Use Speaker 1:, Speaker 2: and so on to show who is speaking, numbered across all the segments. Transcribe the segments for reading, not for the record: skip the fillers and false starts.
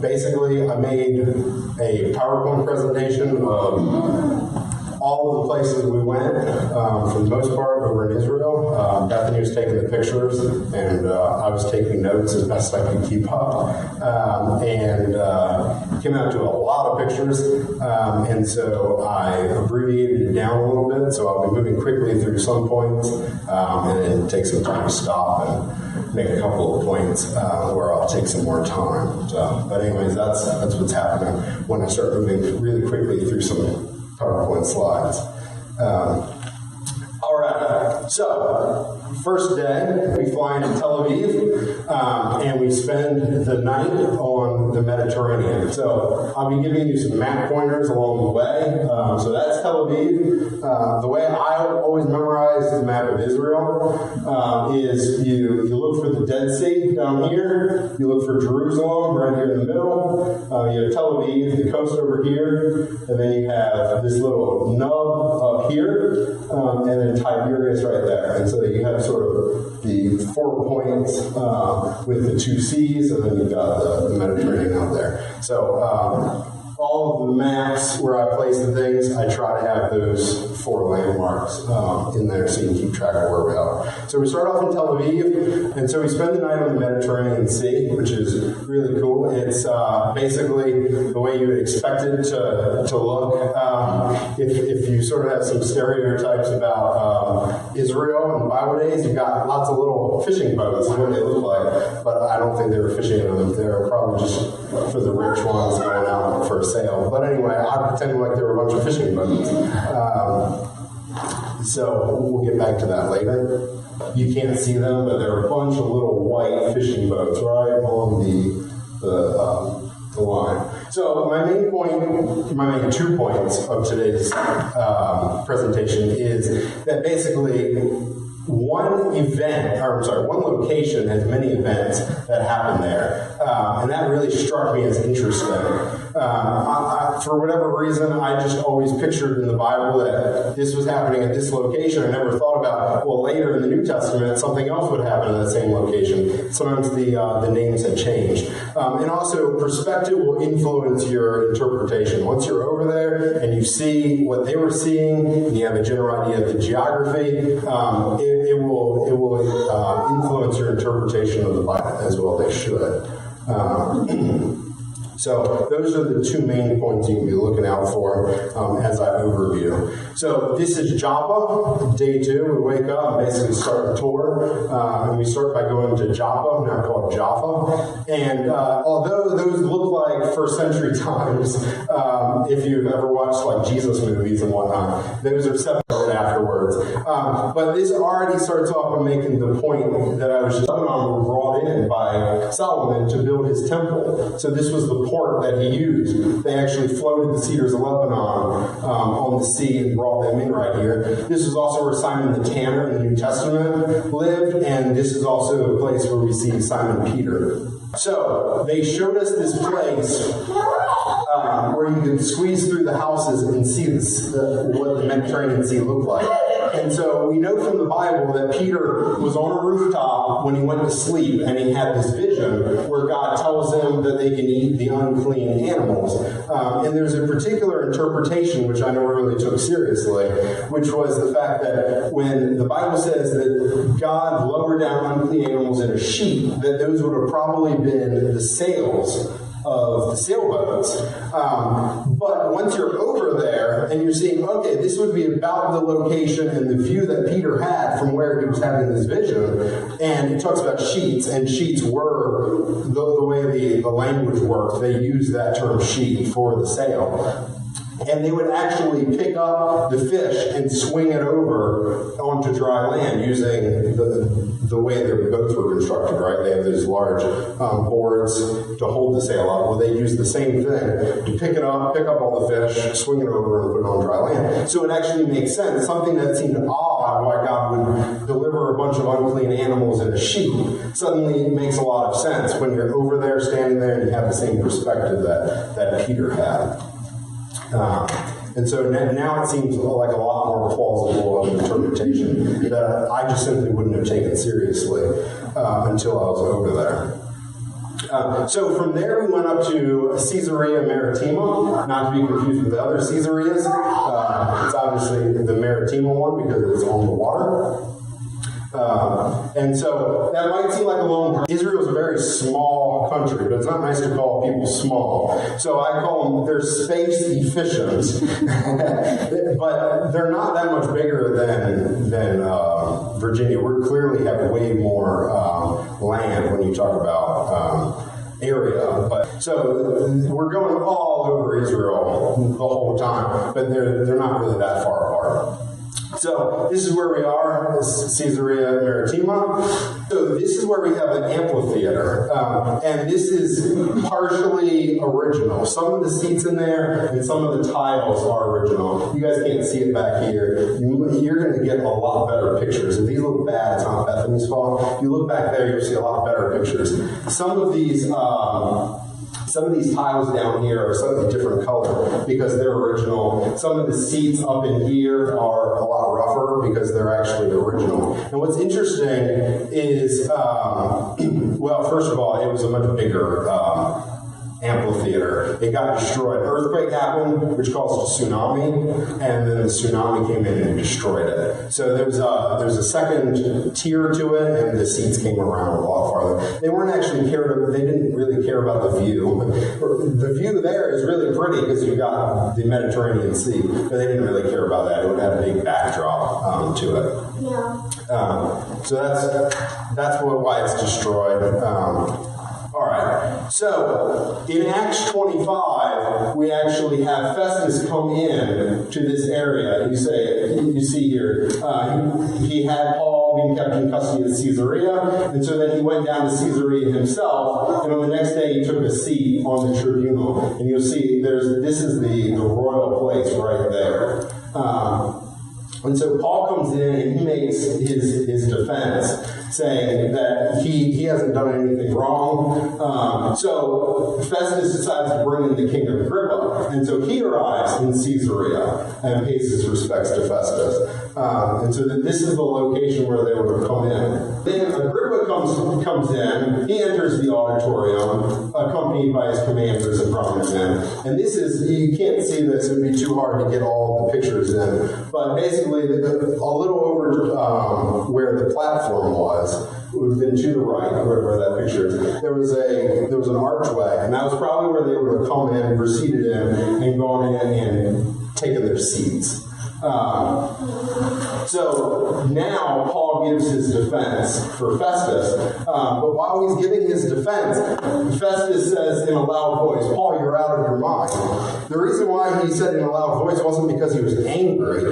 Speaker 1: Basically, I made a PowerPoint presentation of all of the places we went, for the most part, over in Israel. Bethany was taking the pictures, and I was taking notes as best I could keep up. And came out to a lot of pictures, and so I abbreviated it down a little bit, so I'll be moving quickly through some points, and then take some time to stop and make a couple of points where I'll take some more time. So, but anyways, that's what's happening when I start moving really quickly through some PowerPoint slides. All right, so first day, we fly into Tel Aviv, and we spend the night on the Mediterranean. So I'll be giving you some map pointers along the way. So that's Tel Aviv. The way I always memorize the map of Israel is you look for the Dead Sea down here, you look for Jerusalem right here in the middle, you have Tel Aviv, the coast over here, and then you have this little nub up here, and then Tiberias right there. And so you have sort of the 4 points with the 2 seas, and then you've got the Mediterranean out there. So all of the maps where I place the things, I try to have those 4 landmarks in there so you can keep track of where we are. So we start off in Tel Aviv, and so we spend the night on the Mediterranean Sea, which is really cool. It's basically the way you would expect it to look. If you sort of have some stereotypes about Israel in Bible days, you've got lots of little fishing boats, is what they look like, but I don't think they were fishing in them. They were probably just for the rich ones going out for a sail. But anyway, I pretended like there were a bunch of fishing boats. So we'll get back to that later. You can't see them, but there are a bunch of little white fishing boats right along the line. So my main 2 points of today's presentation is that basically one location has many events that happen there. And that really struck me as interesting. For whatever reason, I just always pictured in the Bible that this was happening at this location. I never thought about, well, later in the New Testament, something else would happen in that same location. Sometimes the names had changed. And also, perspective will influence your interpretation. Once you're over there and you see what they were seeing, and you have a general idea of the geography, it will influence your interpretation of the Bible as well. They should. So those are the 2 main points you can be looking out for as I overview. So this is Joppa, day 2. We wake up and basically start the tour. And we start by going to Joppa, now called Joppa. And although those look like first century times, if you've ever watched like Jesus movies and whatnot, those are separated afterwards. But this already starts off by making the point that I was just were brought in by Solomon to build his temple. So this was the port that he used. They actually floated the cedars of Lebanon on the sea and brought them in right here. This is also where Simon the Tanner in the New Testament lived, and this is also a place where we see Simon Peter. So they showed us this place where you could squeeze through the houses and see what the Mediterranean Sea looked like. And so we know from the Bible that Peter was on a rooftop when he went to sleep, and he had this vision where God tells him that they can eat the unclean animals. And there's a particular interpretation, which I never really took seriously, which was the fact that when the Bible says that God lowered down unclean animals in a sheet, that those would have probably been the sails of the sailboats. But once you're over there and you're seeing, okay, this would be about the location and the view that Peter had from where he was having this vision, and it talks about sheets, and sheets were, the way the language worked, they used that term sheet for the sail. And they would actually pick up the fish and swing it over onto dry land using the way their boats were constructed, right? They have those large boards to hold the sail up. Well, they use the same thing to pick up all the fish, swing it over, and put it on dry land. So it actually makes sense. Something that seemed odd, why God would deliver a bunch of unclean animals in a sheet, suddenly it makes a lot of sense when you're over there, standing there, and you have the same perspective that Peter had. And so now it seems like a lot more plausible of an interpretation that I just simply wouldn't have taken seriously until I was over there. So from there we went up to Caesarea Maritima, not to be confused with the other Caesareas. It's obviously the Maritima one because it's on the water. And so that might seem like a long time. Israel is a very small country, but it's not nice to call people small. So I call them, they're space efficient, but they're not that much bigger than Virginia. We clearly have way more land when you talk about area. But so we're going all over Israel the whole time, but they're not really that far apart. So this is where we are, this is Caesarea Maritima. So this is where we have an amphitheater, and this is partially original. Some of the seats in there and some of the tiles are original. You guys can't see it back here. You're going to get a lot better pictures. If these look bad, it's not Bethany's fault. If you look back there, you'll see a lot better pictures. Some of these tiles down here are slightly different color because they're original. Some of the seats up in here are a lot rougher because they're actually original. And what's interesting is, well, first of all, it was a much bigger amphitheater. It got destroyed. An earthquake happened, which caused a tsunami, and then the tsunami came in and destroyed it. So there's a second tier to it, and the seats came around a lot farther. They weren't actually they didn't really care about the view. The view there is really pretty because you've got the Mediterranean Sea, but they didn't really care about that. It would have a big backdrop to it. Yeah. So that's why it's destroyed. All right, so in Acts 25, we actually have Festus come in to this area. You see here, he had Paul being kept in custody at Caesarea, and so then he went down to Caesarea himself, and on the next day he took a seat on the tribunal. And you'll see this is the royal place right there. And so Paul comes in and he makes his defense, saying that he hasn't done anything wrong. So Festus decides to bring in the king of Agrippa. And so he arrives in Caesarea and pays his respects to Festus. And so this is the location where they were to come in. Then Agrippa comes in, he enters the auditorium, accompanied by his commanders and prominent men. And this is, you can't see this, it would be too hard to get all the pictures in. But basically, a little over where the platform was, it would have been to the right, where that picture is. There was an archway, and that was probably where they would have come in, proceeded in, and gone in and taken their seats. So now Paul gives his defense for Festus, but while he's giving his defense, Festus says in a loud voice, "Paul, you're out of your mind." The reason why he said in a loud voice wasn't because he was angry.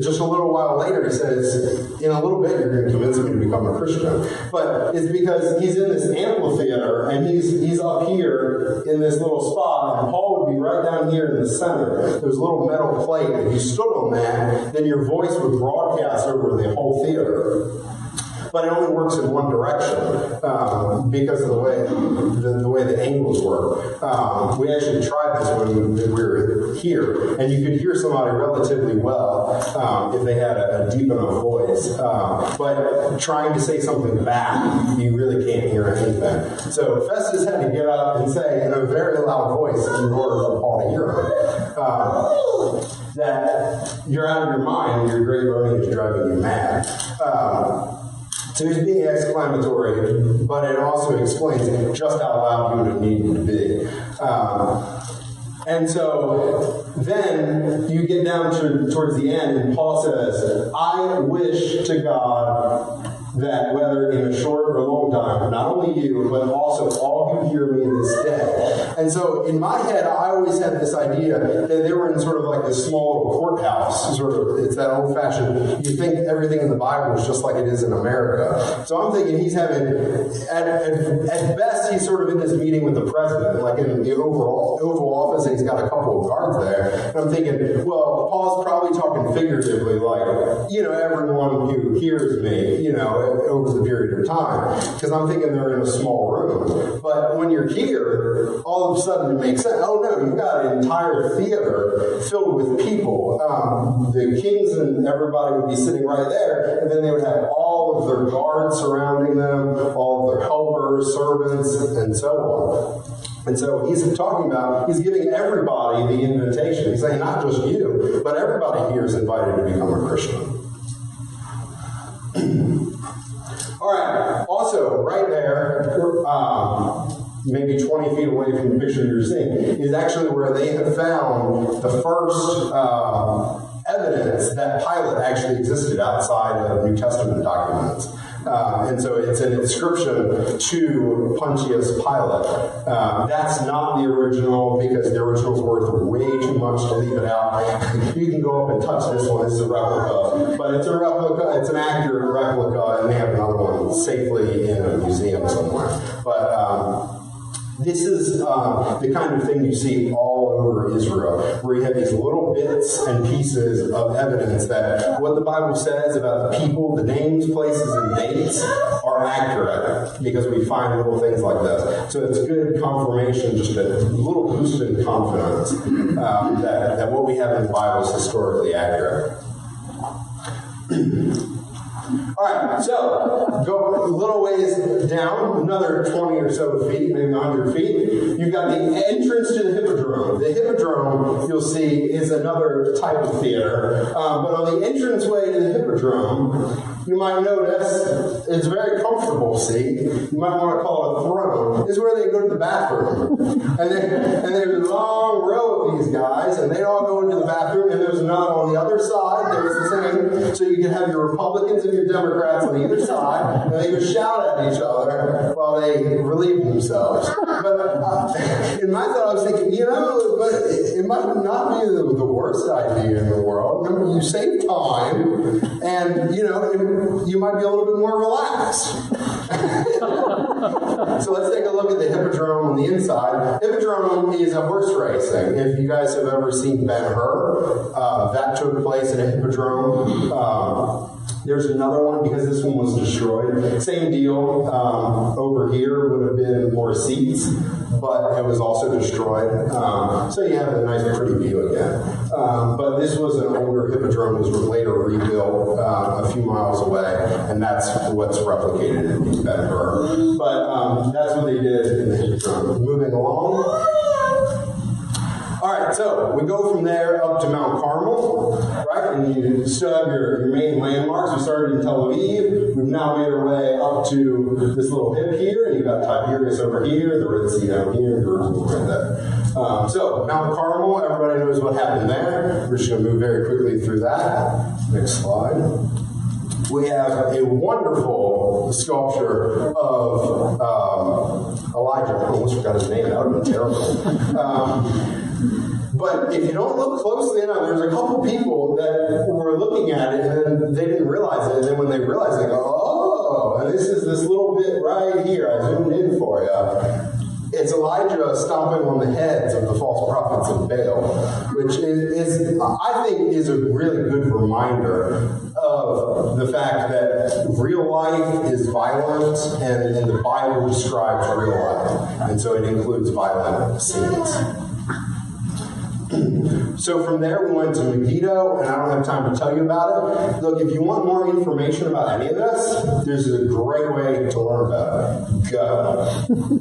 Speaker 1: Just a little while later he says, "In a little bit you're going to convince me to become a Christian." But it's because he's in this amphitheater and he's up here in this little spot, and Paul would be right down here in the center. There's a little metal plate. If you stood on that, then your voice would broadcast over the whole theater. But it only works in one direction because of the way the angles work. We actually tried this when we were here, and you could hear somebody relatively well if they had a deep enough voice. But trying to say something back, you really can't hear anything. So Festus had to get up and say in a very loud voice in order for Paul to hear him. That you're out of your mind, your great learning is driving you mad. So he's being exclamatory, but it also explains just how loud he would have needed to be. And so then you get down towards the end, and Paul says, "I wish to God that whether in a short or long time, not only you, but also all who hear me this day." And so in my head, I always had this idea that they were in sort of like this small little courthouse. It's that old-fashioned, you think everything in the Bible is just like it is in America. So I'm thinking he's having, at best, he's sort of in this meeting with the president, like in the Oval Office, and he's got a couple of guards there. And I'm thinking, well, Paul's probably talking figuratively, like, everyone who hears me, over the period of time, because I'm thinking they're in a small room. But when you're here, all of a sudden it makes sense. Oh no, you've got an entire theater filled with people. The kings and everybody would be sitting right there, and then they would have all all of their guards surrounding them, all of their helpers, servants, and so on. And so he's giving everybody the invitation. He's saying, not just you, but everybody here is invited to become a Christian. All right. Also, right there, maybe 20 feet away from the picture you're seeing, is actually where they have found the first evidence that Pilate actually existed outside of New Testament documents. And so it's an inscription to Pontius Pilate. That's not the original, because the original's worth way too much to leave it out. You can go up and touch this one. This is a replica. But it's a replica. It's an accurate replica, and they have another one safely in a museum somewhere. But this is the kind of thing you see all over Israel, where you have these little bits and pieces of evidence that what the Bible says about the people, the names, places, and dates are accurate, because we find little things like this. So it's good confirmation, just a little boost in confidence that what we have in the Bible is historically accurate. All right, so go a little ways down, another 20 or so feet, maybe 100 feet. You've got the entrance to the Hippodrome. The Hippodrome, you'll see, is another type of theater. But on the entranceway to the Hippodrome, you might notice it's a very comfortable seat. You might want to call it a throne. It's where they go to the bathroom. And there's a long row of these guys, and they all go into the bathroom, and there's another on the other side. There's the same. So you can have your Republicans and your Democrats on either side, and they can shout at each other while they relieve themselves. But in my thought, I was thinking, but it might not be the worst idea in the world. You save time, and, you might be a little bit more relaxed. So let's take a look at the Hippodrome on the inside. Hippodrome is a horse racing. If you guys have ever seen Ben-Hur, that took place in a Hippodrome. There's another one, because this one was destroyed. Same deal. Over here would have been more seats, but it was also destroyed. So you have a nice, pretty view again. But this was an older Hippodrome. It was later rebuilt a few miles away, and that's what's replicated in Ben-Hur. But that's what they did in the Hippodrome. Moving along. All right, so we go from there up to Mount Carmel, right? And you still have your main landmarks. We started in Tel Aviv. We've now made our way up to this little hip here. And you've got Tiberias over here, the Red Sea down here, Jerusalem right there. So Mount Carmel, everybody knows what happened there. We're just going to move very quickly through that. Next slide. We have a wonderful sculpture of Elijah. I almost forgot his name. That would have been terrible. But if you don't look closely enough, there's a couple people that were looking at it, and then they didn't realize it. And then when they realize it, they go, oh, and this is this little bit right here. I zoomed in for you. It's Elijah stomping on the heads of the false prophets of Baal, which is I think, is a really good reminder of the fact that real life is violent, and the Bible describes real life. And so it includes violent scenes. So from there, we went to Megiddo, and I don't have time to tell you about it. Look, if you want more information about any of this, there's a great way to learn about it. Go.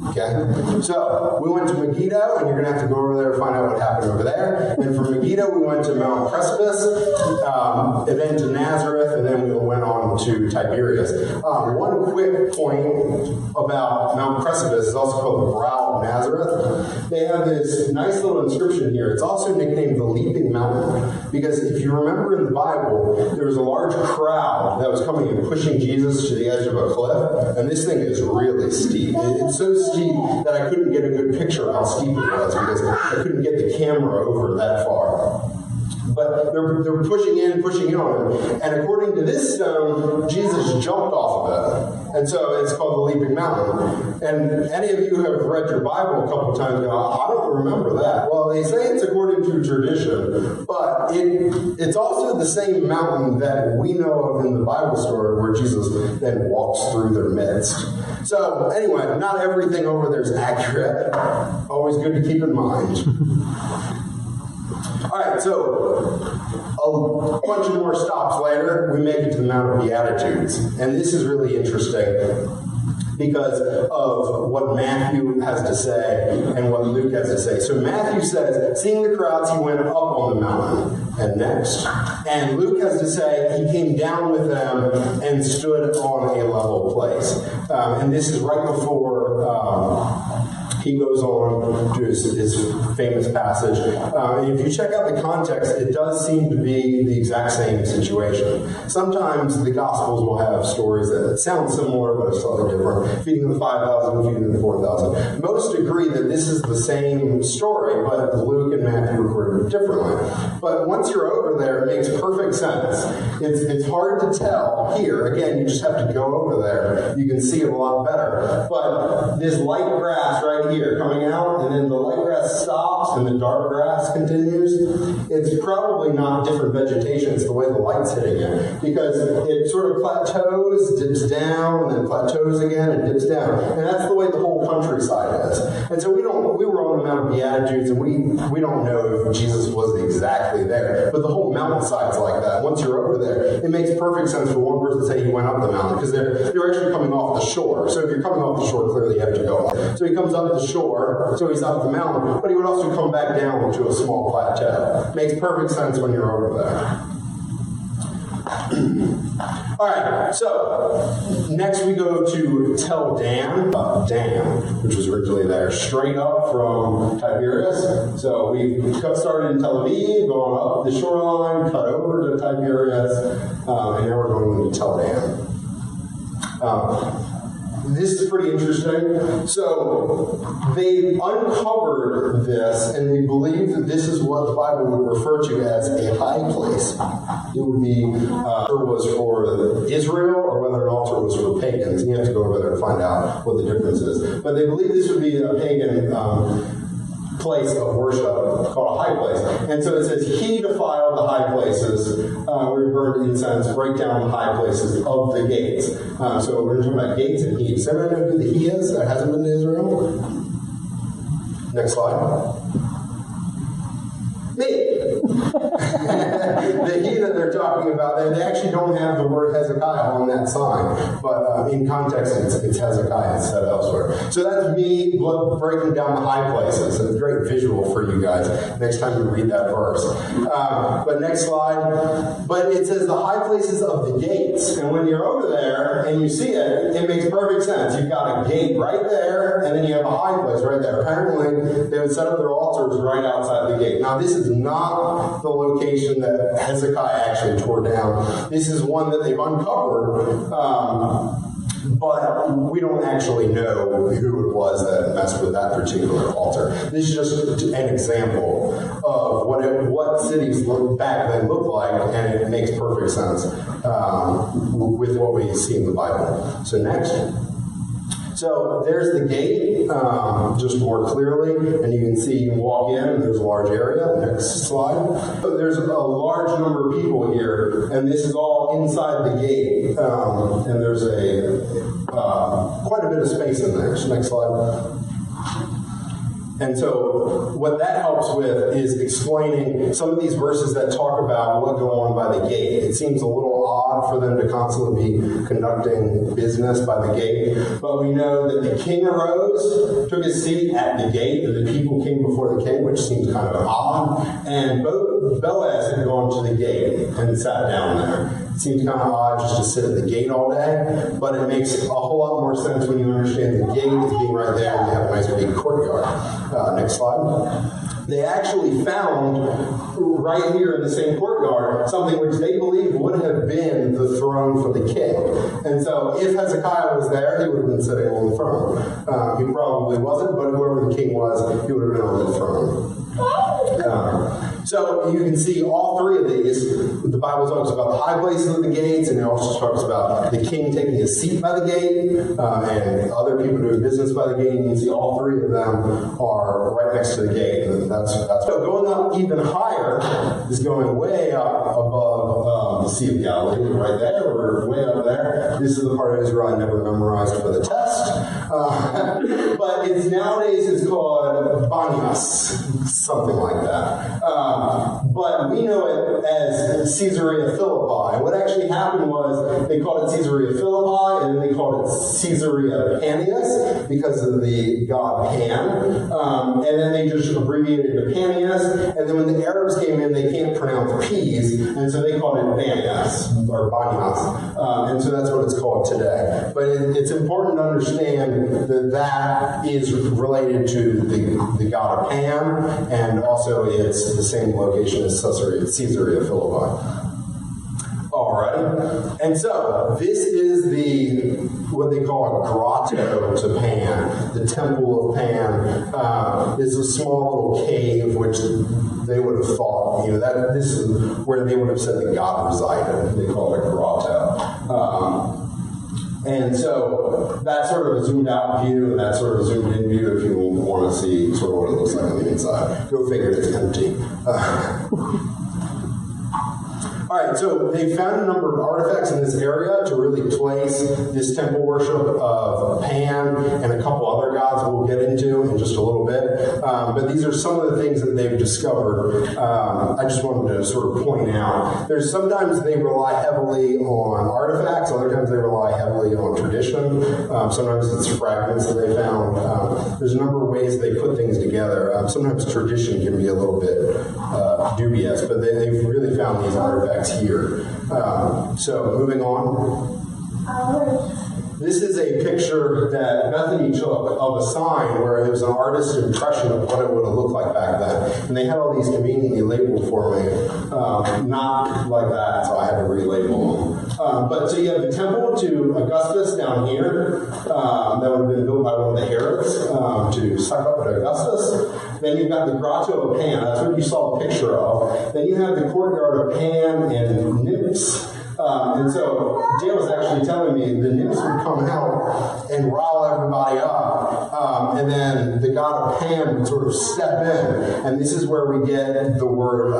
Speaker 1: Okay? So we went to Megiddo, and you're going to have to go over there to find out what happened over there. And from Megiddo, we went to Mount Precipice, and then to Nazareth, and then we went on to Tiberias. One quick point about Mount Precipice is also called the Brow of Nazareth. They have this nice little inscription here. It's also nicknamed the Leaping Mountain, because if you remember in the Bible, there was a large crowd that was coming and pushing Jesus to the edge of a cliff, and this thing is really steep. It's so steep that I couldn't get a good picture of how steep it was, because I couldn't get the camera over that far. But they're pushing in on him. And according to this stone, Jesus jumped off of it. And so it's called the Leaping Mountain. And any of you who have read your Bible a couple of times go, I don't remember that. Well, they say it's according to tradition, but it's also the same mountain that we know of in the Bible story where Jesus then walks through their midst. So anyway, not everything over there is accurate. Always good to keep in mind. All right, so a bunch of more stops later, we make it to the Mount of Beatitudes. And this is really interesting because of what Matthew has to say and what Luke has to say. So Matthew says, seeing the crowds, he went up on the mountain. And next. And Luke has to say, he came down with them and stood on a level place. And this is right before he goes on to his famous passage. And if you check out the context, it does seem to be the exact same situation. Sometimes the Gospels will have stories that sound similar, but are slightly different. Feeding the 5,000, feeding the 4,000. Most agree that this is the same story, but Luke and Matthew recorded it differently. But once you're over there, it makes perfect sense. It's hard to tell here. Again, you just have to go over there. You can see it a lot better. But this light grass right here coming out, and then the light grass stops and the dark grass continues. It's probably not different vegetation. It's the way the light's hitting it. Because it sort of plateaus, dips down, and then plateaus again, and dips down. And that's the way the whole countryside is. And so we were on the Mount of Beatitudes, and we don't know if Jesus was exactly there. But the whole mountainside's like that. Once you're over there, it makes perfect sense for one person to say he went up the mountain, because they're actually coming off the shore. So if you're coming off the shore, clearly you have to go up. So he comes up the shore, so he's up the mountain, but he would also come back down to a small plateau. Makes perfect sense when you're over there. All right, so next we go to Tel Dan, which was originally there, straight up from Tiberias. So we started in Tel Aviv, going up the shoreline, cut over to Tiberias, and now we're going to Tel Dan. This is pretty interesting. So they uncovered this, and they believe that this is what the Bible would refer to as a high place. It would be whether it was for Israel or whether an altar was for pagans. And you have to go over there and find out what the difference is. But they believe this would be a pagan place of worship called a high place. And so it says, he defiled the high places where he burned incense right down the high places of the gates. So we're talking about gates and he. Does everyone know who the he is that hasn't been to Israel? Next slide. Me. The he that they're talking about, they actually don't have the word Hezekiah on that sign, but in context it's Hezekiah instead elsewhere. So that's me breaking down the high places. It's a great visual for you guys next time you read that verse. But next slide. But it says the high places of the gates, and when you're over there and you see it, it makes perfect sense. You've got a gate right there, and then you have a high place right there. Apparently, they would set up their altars right outside the gate. Now, this is not the location that Hezekiah actually tore down. This is one that they've uncovered, but we don't actually know who it was that messed with that particular altar. This is just an example of what cities back then looked like, and it makes perfect sense with what we see in the Bible. So next. So there's the gate, just more clearly, and you can see you can walk in, and there's a large area. Next slide. So there's a large number of people here, and this is all inside the gate, and there's quite a bit of space in there. So next slide. And so what that helps with is explaining some of these verses that talk about what go on by the gate. It seems a little odd for them to constantly be conducting business by the gate, but we know that the king arose, took his seat at the gate, and the people came before the king, which seems kind of odd, and Boaz had gone to the gate and sat down there. It seems kind of odd just to sit at the gate all day, but it makes a whole lot more sense when you understand the gate is being right there and you have a nice big courtyard. Next slide. They actually found right here in the same courtyard something which they believe would have been the throne for the king. And so if Hezekiah was there, he would have been sitting on the throne. He probably wasn't, but whoever the king was, he would have been on the throne. So you can see all three of these. The Bible talks about the high places of the gates, and it also talks about the king taking his seat by the gate, and other people doing business by the gate. You can see all three of them are right next to the gate. And that's so going up even higher is going way up above the Sea of Galilee, right there. We're way up there. This is the part of Israel I never memorized for the test. But nowadays it's called Banias, something like that. But we know it as Caesarea Philippi. What actually happened was they called it Caesarea Philippi, and then they called it Caesarea Panias because of the god Pan. And then they just abbreviated it to Panias. And then when the Arabs came in, they can't pronounce P's, and so they called it Banias, or Banias. And so that's what it's called today. But it's important to understand that that is related to the god of Pan, and also it's the same location as Caesarea Philippi. Alright, and so this is what they call a grotto to Pan, the temple of Pan. Is a small little cave which they would have thought, that this is where they would have said that God resided. They call it a grotto. And so that's sort of a zoomed out view, and that's sort of a zoomed in view if you want to see sort of what it looks like on the inside. Go figure, it's empty. All right, so they found a number of artifacts in this area to really place this temple worship of Pan and a couple other gods we'll get into in just a little bit. But these are some of the things that they've discovered. I just wanted to sort of point out. Sometimes they rely heavily on artifacts, other times they rely heavily on tradition. Sometimes it's fragments that they found. There's a number of ways they put things together. Sometimes tradition can be a little bit dubious, but they've really found these artifacts here. So moving on. This is a picture that Bethany took of a sign where it was an artist's impression of what it would have looked like back then. And they had all these conveniently labeled for me. Not like that, so I had to relabel them. But so you have the temple to Augustus down here. That would have been built by one of the Herods to suck up to Augustus. Then you've got the Grotto of Pan. That's what you saw a picture of. Then you have the courtyard of Pan and nymphs. And so Dale was actually telling me the nymphs would come out and rile everybody up. And then the god of Pan would sort of step in. And this is where we get the word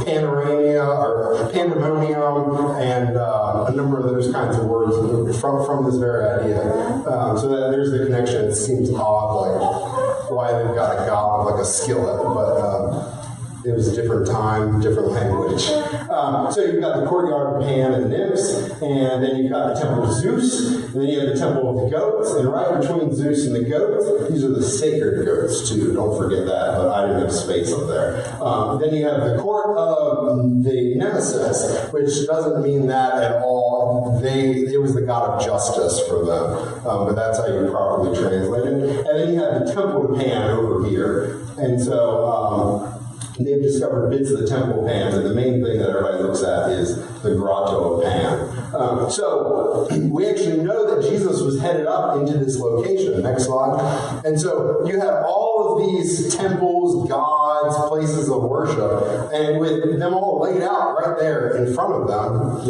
Speaker 1: panorama or pandemonium and a number of those kinds of words from this very idea. So that there's the connection. It seems odd, like why they've got a god with like a skillet, but it was a different time, different language. So you've got the courtyard of Pan and the nymphs, and then you've got the temple of Zeus, and then you have the temple of the goats, and right between Zeus and the goats, these are the sacred goats too, don't forget that, but I didn't have space up there. Then you have the court of the Nemesis, which doesn't mean that at all. It was the god of justice for them, but that's how you properly translate it. And then you have the temple of Pan over here, and so they've discovered bits of the temple of Pan, and the main thing that everybody looks at is the grotto of Pan. So we actually know that Jesus was headed up into this location. Next slide. And so you have all of these temples, gods, places of worship, and with them all laid out right there in front of them.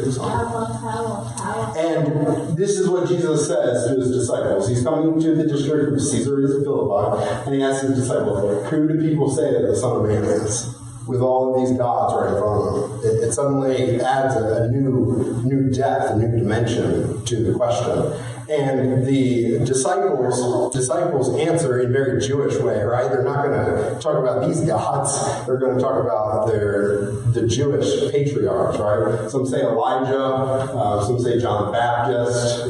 Speaker 1: And this is what Jesus says to his disciples. He's coming to the district of Caesarea Philippi, and he asks his disciples, who do people say that the Son of Man is? With all of these gods right in front of them. It suddenly adds a new depth, a new dimension to the question. And the disciples answer in a very Jewish way, right? They're not going to talk about these gods. They're going to talk about the Jewish patriarchs, right? Some say Elijah, some say John the Baptist,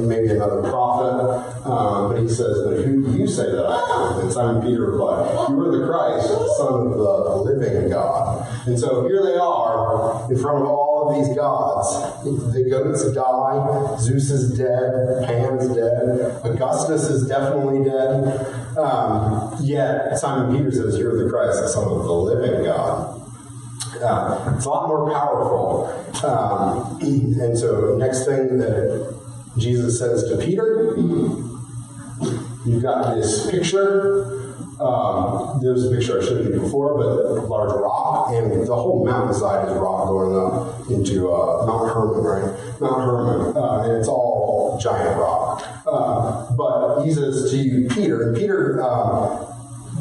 Speaker 1: maybe another prophet. But he says, but who do you say that I am? And Simon Peter replied, you are the Christ, the Son of the living God. And so here they are in front of all of these gods. The goats die, Zeus is dead, Pan is dead, Augustus is definitely dead. Yet Simon Peter says, you're the Christ, the Son of the living God. It's a lot more powerful. And so next thing that Jesus says to Peter, you've got this picture. There was a picture I showed you before, but a large rock, and the whole mountainside is rock going up into Mount Hermon, right? Mount Hermon, and it's all giant rock. But he says to you, Peter, and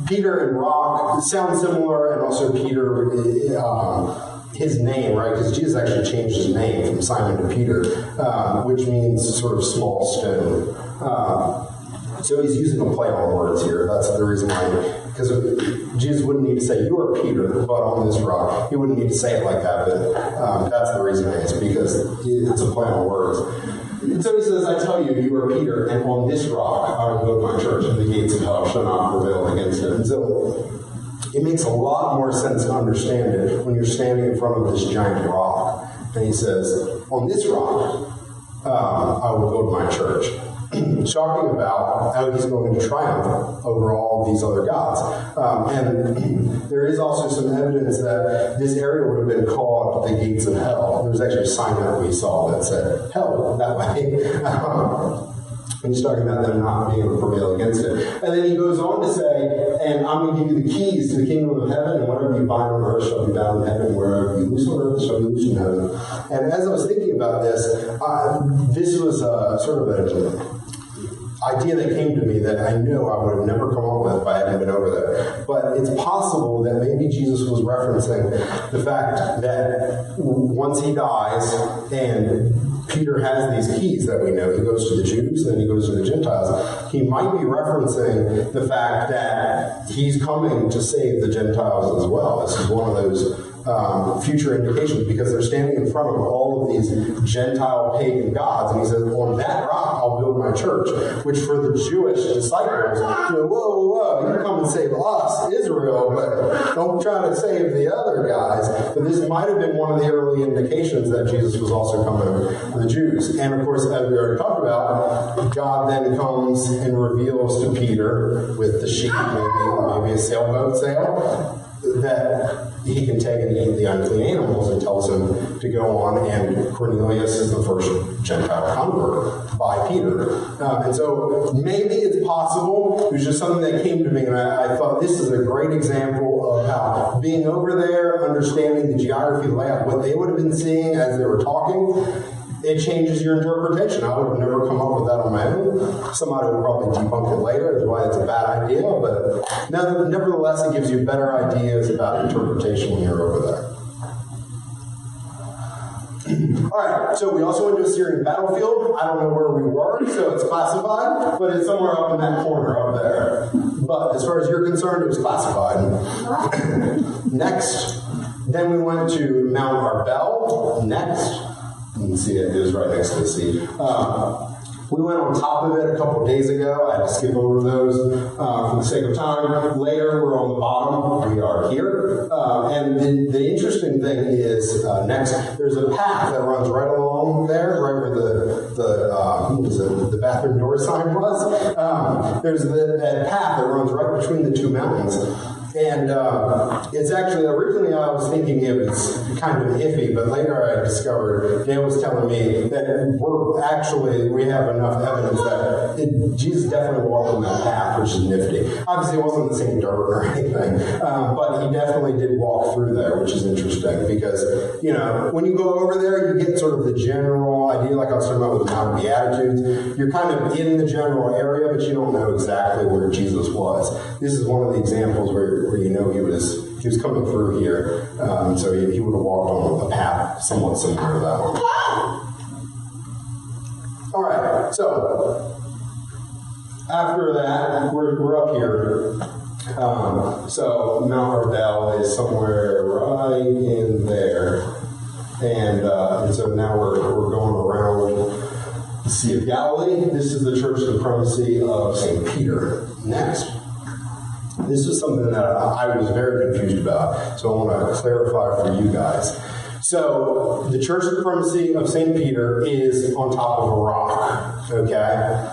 Speaker 1: Peter and rock sound similar, and also Peter, his name, right? Because Jesus actually changed his name from Simon to Peter, which means sort of small stone. So he's using a play on words here. That's the reason why, because Jesus wouldn't need to say, you are Peter, but on this rock. He wouldn't need to say it like that, but that's the reason it's because it's a play on words. And so he says, I tell you, you are Peter, and on this rock I will build my church, and the gates of hell shall not prevail against it. And so it makes a lot more sense to understand it when you're standing in front of this giant rock. And he says, on this rock I will build my church. Talking about how he's going to triumph over all of these other gods. And there is also some evidence that this area would have been called the gates of hell. There was actually a sign that we saw that said hell that way. And he's talking about them not being able to prevail against it. And then he goes on to say, and I'm going to give you the keys to the kingdom of heaven, and whatever you bind on earth shall be bound in heaven, and wherever you loose on earth shall be loosed in heaven. And as I was thinking about this, this was sort of an idea that came to me that I know I would have never come up with if I hadn't been over there. But it's possible that maybe Jesus was referencing the fact that once he dies and Peter has these keys that we know, he goes to the Jews, then he goes to the Gentiles, he might be referencing the fact that he's coming to save the Gentiles as well. This is one of those future indications, because they're standing in front of all of these Gentile pagan gods, and he says, on that rock I'll build my church, which for the Jewish disciples, whoa, you come and save us, Israel, but don't try to save the other guys. But this might have been one of the early indications that Jesus was also coming to the Jews. And of course, as we already talked about, God then comes and reveals to Peter with the sheep, maybe a sailboat sail, that he can take and eat the unclean animals, and tells him to go on, and Cornelius is the first Gentile convert by Peter. And so maybe it's possible. It was just something that came to me, and I thought this is a great example of how being over there, understanding the geography, the layout, what they would have been seeing as they were talking, it changes your interpretation. I would have never come up with that on my own. Somebody will probably debunk it later as why it's a bad idea, but nevertheless, it gives you better ideas about interpretation when you're over there. All right, so we also went to a Syrian battlefield. I don't know where we were, so it's classified, but it's somewhere up in that corner up there. But as far as you're concerned, it was classified. Next, then we went to Mount Arbel. Next. You can see it is right next to the sea. We went on top of it a couple of days ago. I had to skip over those for the sake of time. Later, we're on the bottom. We are here. And the interesting thing is, next, there's a path that runs right along there, right where the bathroom door sign was. There's that path that runs right between the two mountains. And it's actually, originally I was thinking it was kind of iffy, but later I discovered, Dale was telling me that we have enough evidence that Jesus definitely walked on that path, which is nifty. Obviously it wasn't the same dirt or anything, but he definitely did walk through there, which is interesting, because, when you go over there, you get sort of the general idea, like I was talking about with the Mount of Beatitudes. You're kind of in the general area, but you don't know exactly where Jesus was. This is one of the examples where he was coming through here, so he would have walked on a path somewhat similar to that one. All right, so after that, we're up here. So Mount Arbel is somewhere right in there, and so now we're going around the Sea of Galilee. This is the church of the Primacy of St. Peter. Next. This is something that I was very confused about, so I want to clarify for you guys. So, the Church of the Primacy of St. Peter is on top of a rock, okay?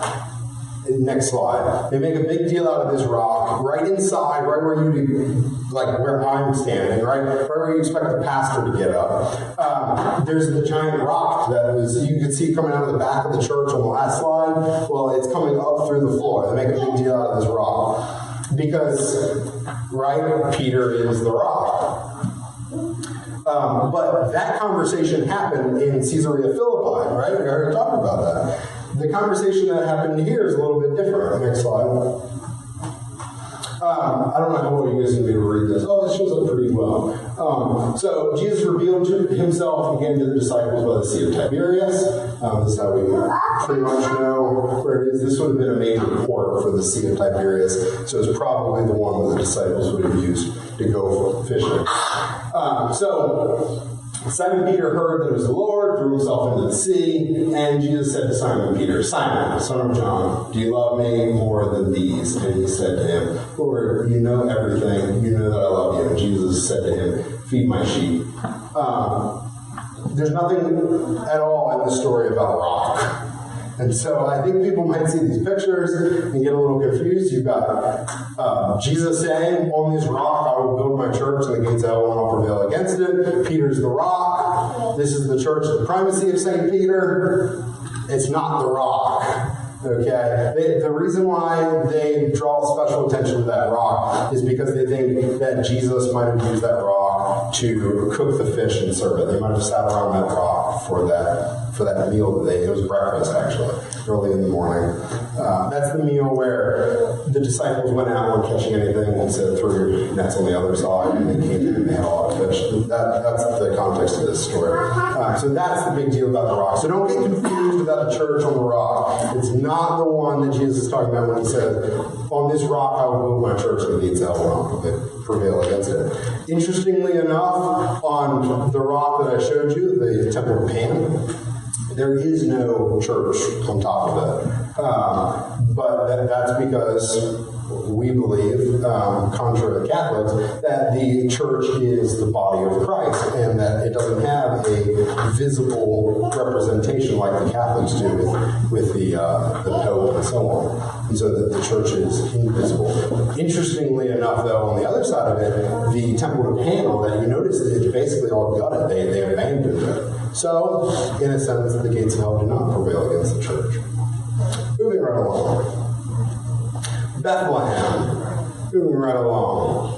Speaker 1: Next slide. They make a big deal out of this rock, right inside, right where where I'm standing, right where you expect the pastor to get up. There's the giant rock you could see coming out of the back of the church on the last slide. Well, it's coming up through the floor. They make a big deal out of this rock. Because, right, Peter is the rock. But that conversation happened in Caesarea Philippi, right? We already talked about that. The conversation that happened here is a little bit different. Next slide. I don't know how well you guys are going to be able to read this. Oh, it shows up pretty well. So Jesus revealed himself again to the disciples by the Sea of Tiberias. This is how we pretty much know where it is. This would have been a major port for the Sea of Tiberias, so it's probably the one that the disciples would have used to go fishing. So Simon Peter heard that it was the Lord, threw himself into the sea, and Jesus said to Simon Peter, Simon, son of John, do you love me more than these? And he said to him, Lord, you know everything. You know that I love you. And Jesus said to him, feed my sheep. There's nothing at all in the story about rock. And so I think people might see these pictures and get a little confused. You've got Jesus saying, on this rock I will build my church, and the gates of hell will not prevail against it. Peter's the rock. This is the church, the primacy of St. Peter. It's not the rock. Okay? The reason why they draw special attention to that rock is because they think that Jesus might have used that rock to cook the fish and serve it. They might have sat around that rock for that meal that it was breakfast, actually, early in the morning. That's the meal where the disciples went out, weren't catching anything, and said, throw your nets on the other side, and they came in and they had a lot of fish. That's the context of this story. So that's the big deal about the rock. So don't get confused about the church on the rock. It's not the one that Jesus is talking about when he says, on this rock I will build my church, and the gates of hell will not prevail against it. Interestingly enough, on the rock that I showed you, the Temple of Pan, there is no church on top of it. But that's because we believe, contrary to Catholics, that the church is the body of Christ and that it doesn't have a visible representation like the Catholics do with the Pope and so on. And so that the church is invisible. Interestingly enough, though, on the other side of it, the Temple of Pan, that you notice that it's basically all gutted. They abandoned it. So, in a sense, the gates of hell do not prevail against the church. Moving right along. Bethlehem. Moving right along.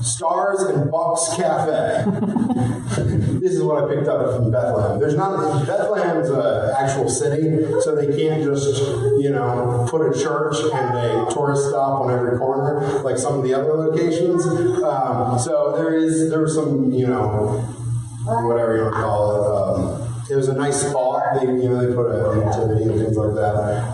Speaker 1: Stars and Bucks Cafe. This is what I picked up from Bethlehem. Bethlehem's an actual city, so they can't just, put a church and a tourist stop on every corner like some of the other locations. So there was some, whatever you want to call it. It was a nice spot. They put a nativity and things like that.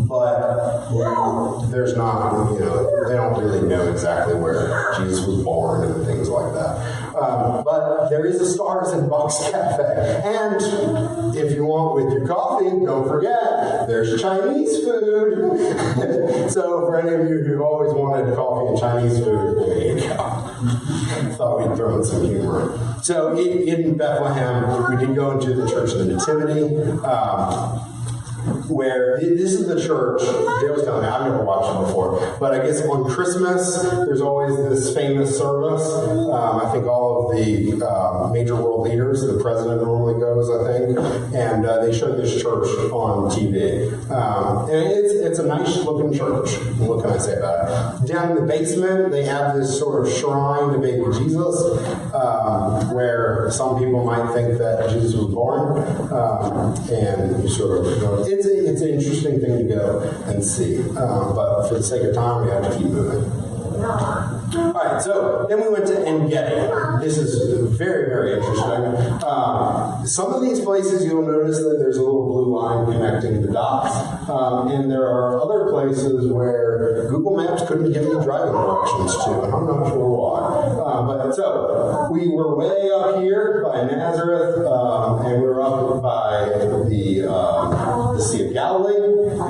Speaker 1: But there's not, they don't really know exactly where Jesus was born and things like that. But there is a Stars and Bucks Cafe. And if you want with your coffee, don't forget, there's Chinese food. So for any of you who always wanted coffee and Chinese food, there you go. Thought we'd throw in some humor. So in Bethlehem, we did go into the Church of the Nativity. Where this is the church, Dale was telling me, I've never watched it before, but I guess on Christmas, there's always this famous service. I think all of the major world leaders, the president normally goes, I think, and they show this church on TV. And it's a nice looking church. What can I say about it? Down in the basement, they have this sort of shrine to baby Jesus, where some people might think that Jesus was born, and you sort of, it's an interesting thing to go and see. But for the sake of time, we have to keep moving. All right, so then we went to En-Gedi. This is very, very interesting. Some of these places you'll notice that there's a little blue line connecting the dots. And there are other places where Google Maps couldn't give me driving directions to, and I'm not sure why. But so we were way up here by Nazareth, and we were up by the Sea of Galilee,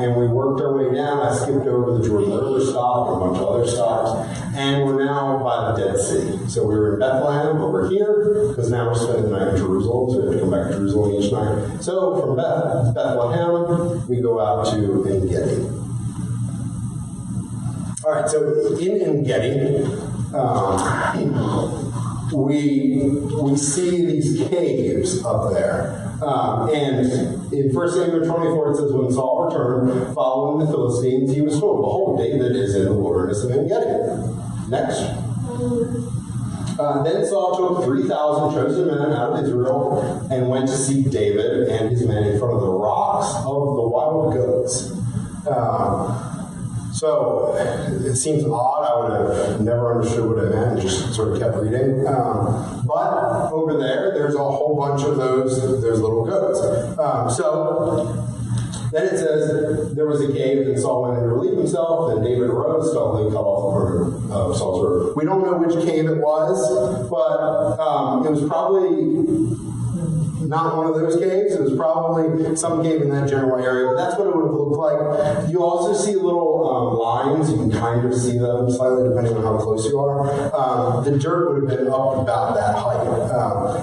Speaker 1: and we worked our way down. I skipped over the Jordan River stop and a bunch of other stops, and we're now by the Dead Sea. So we were in Bethlehem, but we're here because now we're spending the night in Jerusalem, so we have to come back to Jerusalem each night. So from Bethlehem, we go out to En-Gedi. All right, so in En-Gedi, we see these caves up there. And in 1 Samuel 24, it says, when Saul returned, following the Philistines, he was told, behold, David is in the wilderness of En-Gedi. Next. Then Saul took 3,000 chosen men out of Israel and went to seek David and his men in front of the rocks of the wild goats. So it seems odd. I would have never understood what it meant. It just sort of kept reading. But over there's a whole bunch of those little goats. Then it says, there was a cave, and Saul went in to relieve himself, and David arose, suddenly cut off the corner of Saul's robe. We don't know which cave it was, but it was probably not one of those caves. It was probably some cave in that general area, but that's what it would have looked like. You also see little lines. You can kind of see them slightly depending on how close you are. The dirt would have been up about that height.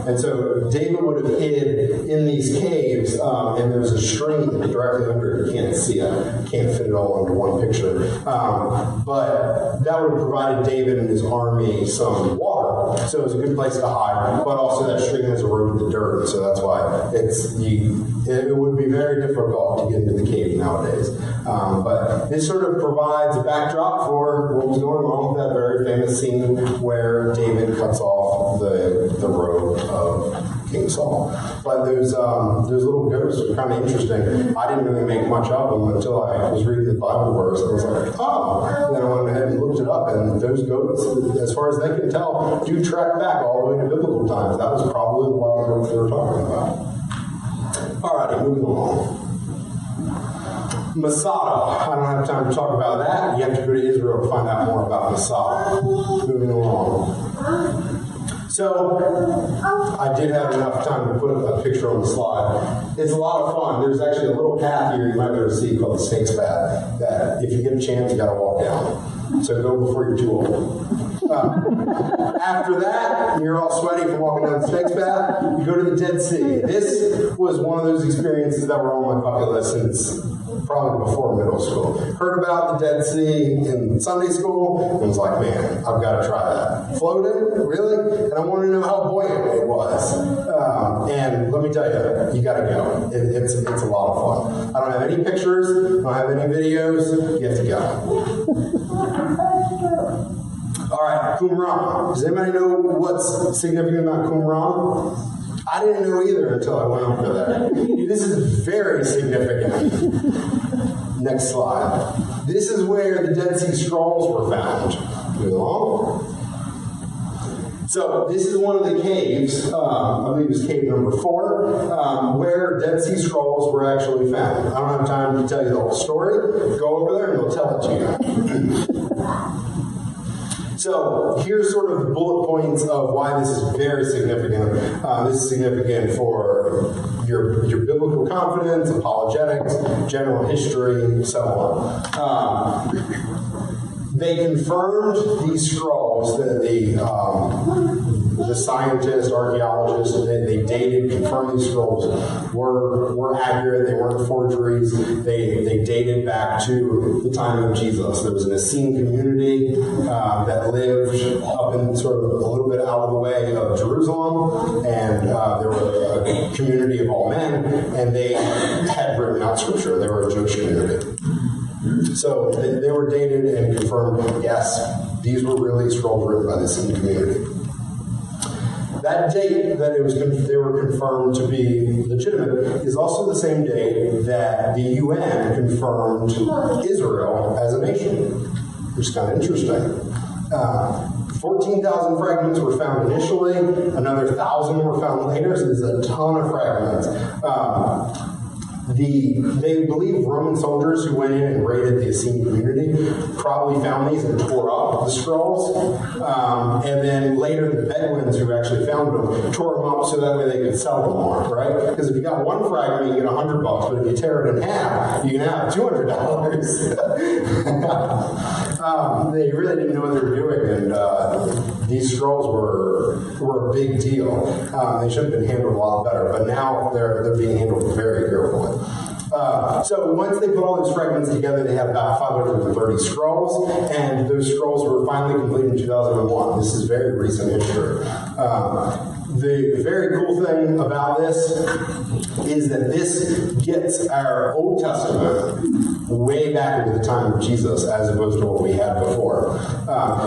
Speaker 1: And so David would have hid in these caves, and there's a stream directly under it. You can't see it. You can't fit it all into one picture. But that would have provided David and his army some water. So it was a good place to hide, but also that stream has eroded the dirt, so that's why it would be very difficult to get into the cave nowadays. But this sort of provides a backdrop for what was going on with that very famous scene where David cuts off the robe of King Saul. But those little goats are kind of interesting. I didn't really make much of them until I was reading the Bible verse. I was like, oh. And then I went ahead and looked it up, and those goats, as far as they can tell, do track back all the way to biblical times. That was probably the wild goats they were talking about. Alrighty, moving along. Masada. I don't have time to talk about that. You have to go to Israel to find out more about Masada. Moving along. So, I did have enough time to put a picture on the slide. It's a lot of fun. There's actually a little path here you might be able to see called the Snake's Path that if you get a chance, you got to walk down. So go before you're too old. After that, you're all sweaty from walking down the Snake's Path, you go to the Dead Sea. This was one of those experiences that were on my bucket list since probably before middle school. Heard about the Dead Sea in Sunday school, and was like, man, I've got to try that. Floating? Really? And I want to know how buoyant it was. And let me tell you, you got to go. It's a lot of fun. I don't have any pictures. I don't have any videos. You have to go. All right, Qumran. Does anybody know what's significant about Qumran? I didn't know either until I went over there. This is very significant. Next slide. This is where the Dead Sea Scrolls were found. Move along. So this is one of the caves, I believe it was cave number 4, where Dead Sea Scrolls were actually found. I don't have time to tell you the whole story. Go over there and they'll tell it to you. So here's sort of the bullet points of why this is very significant. This is significant for your biblical confidence, apologetics, general history, so on. They confirmed these scrolls, the scientists, archaeologists, they dated, confirmed these scrolls were accurate. They weren't forgeries. They dated back to the time of Jesus. There was an Essene community that lived up in sort of a little bit out of the way of Jerusalem, and there were a community of all men, and they had written out scripture. They were a Jewish community. So they were dated and confirmed, yes, these were really scrolls written by the Essene community. That date that they were confirmed to be legitimate is also the same date that the UN confirmed Israel as a nation, which is kind of interesting. 14,000 fragments were found initially, another 1,000 were found later, so there's a ton of fragments. They believe Roman soldiers who went in and raided the Essene community probably found these and tore up the scrolls. And then later the Bedouins who actually found them tore them up so that way they could sell them more, right? Because if you got one fragment, you get $100, but if you tear it in half, you can have $200. They really didn't know what they were doing, and these scrolls were a big deal. They should have been handled a lot better, but now they're being handled very carefully. So once they put all those fragments together, they have about 530 scrolls, and those scrolls were finally completed in 2001. This is very recent history. The very cool thing about this is that this gets our Old Testament way back into the time of Jesus as opposed to what we had before.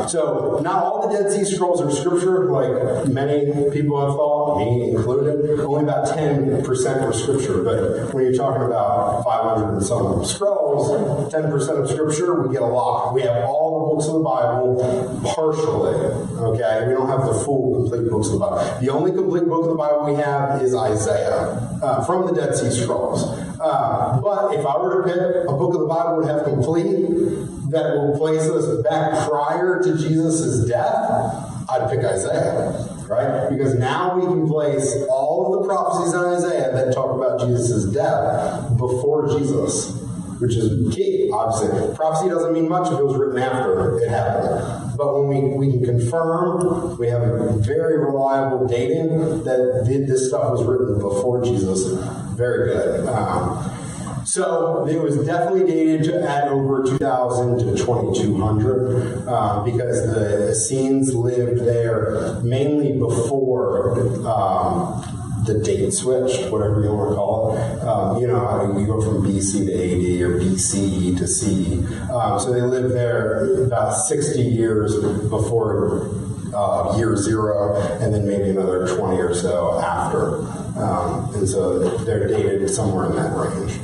Speaker 1: So not all the Dead Sea Scrolls are scripture, like many people have thought, me included. Only about 10% are scripture. But when you're talking about 500 and some scrolls, 10% of scripture, we get a lot. We have all the books of the Bible partially. Okay? We don't have the full, complete books of the Bible. The only complete book of the Bible we have is Isaiah from the Dead Sea Scrolls. But if I were to pick a book of the Bible to have complete that will place us back prior to Jesus' death, I'd pick Isaiah. Right? Because now we can place all of the prophecies in Isaiah that talk about Jesus' death before Jesus, which is key, obviously. Prophecy doesn't mean much if it was written after it happened. But when we can confirm, we have a very reliable dating that this stuff was written before Jesus. Very good. So it was definitely dated at over 2000 to 2200 because the Essenes lived there mainly before the date switch, whatever you want to call it. You know how you go from BC to AD or BCE to CE. So they lived there about 60 years before year zero, and then maybe another 20 or so after. And so they're dated somewhere in that range.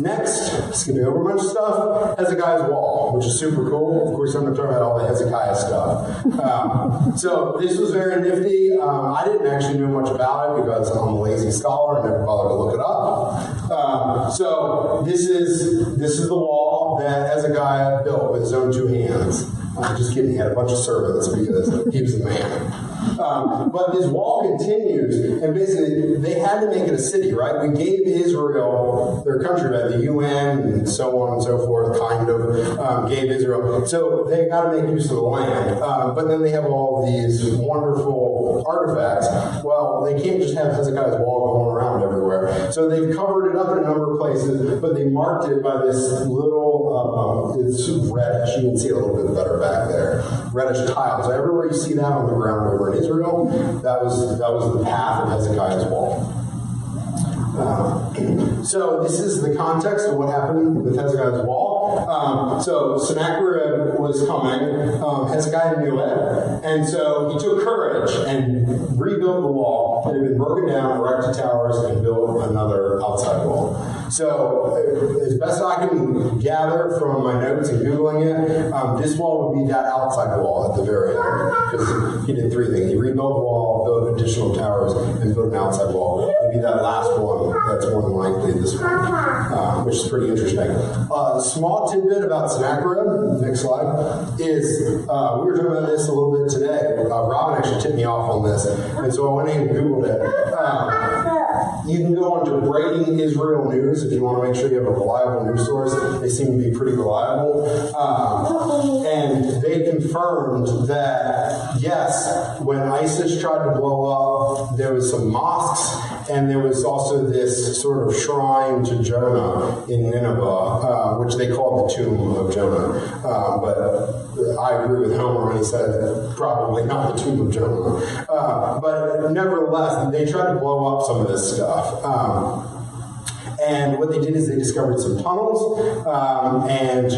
Speaker 1: Next, skipping over a bunch of stuff, Hezekiah's wall, which is super cool. Of course, I'm going to talk about all the Hezekiah stuff. So this was very nifty. I didn't actually know much about it because I'm a lazy scholar and never bothered to look it up. So this is the wall that Hezekiah built with his own two hands. Just kidding, he had a bunch of servants because he was the man. But this wall continues, and basically they had to make it a city, right? We gave Israel their country back, the UN and so on and so forth, kind of gave Israel. So they got to make use of the land. But then they have all these wonderful artifacts. Well, they can't just have Hezekiah's wall going around everywhere. So they've covered it up in a number of places, but they marked it by this little, it's reddish. You can see it a little bit better back there. Reddish tiles. So everywhere you see that on the ground over in Israel, that was the path of Hezekiah's wall. So this is the context of what happened with Hezekiah's wall. So Sennacherib was coming. Hezekiah knew it. And so he took courage and rebuilt the wall that had been broken down, erected towers, and built another outside wall. So as best I can gather from my notes and Googling it, this wall would be that outside wall at the very end. Because he did three things. He rebuilt the wall, built additional towers, and built an outside wall. Maybe that last one, that's more than likely this one, which is pretty interesting. Small tidbit about Sennacherib, next slide, is we were talking about this a little bit today. Robin actually tipped me off on this, and so I went in and Googled it. You can go onto Breaking Israel News if you want to make sure you have a reliable news source. They seem to be pretty reliable. And they confirmed that, yes, when ISIS tried to blow up, there was some mosques, and there was also this sort of shrine to Jonah in Nineveh, which they called the Tomb of Jonah. But I agree with Homer when he said probably not the Tomb of Jonah. But nevertheless, they tried to blow up some of this stuff. And what they did is they discovered some tunnels, and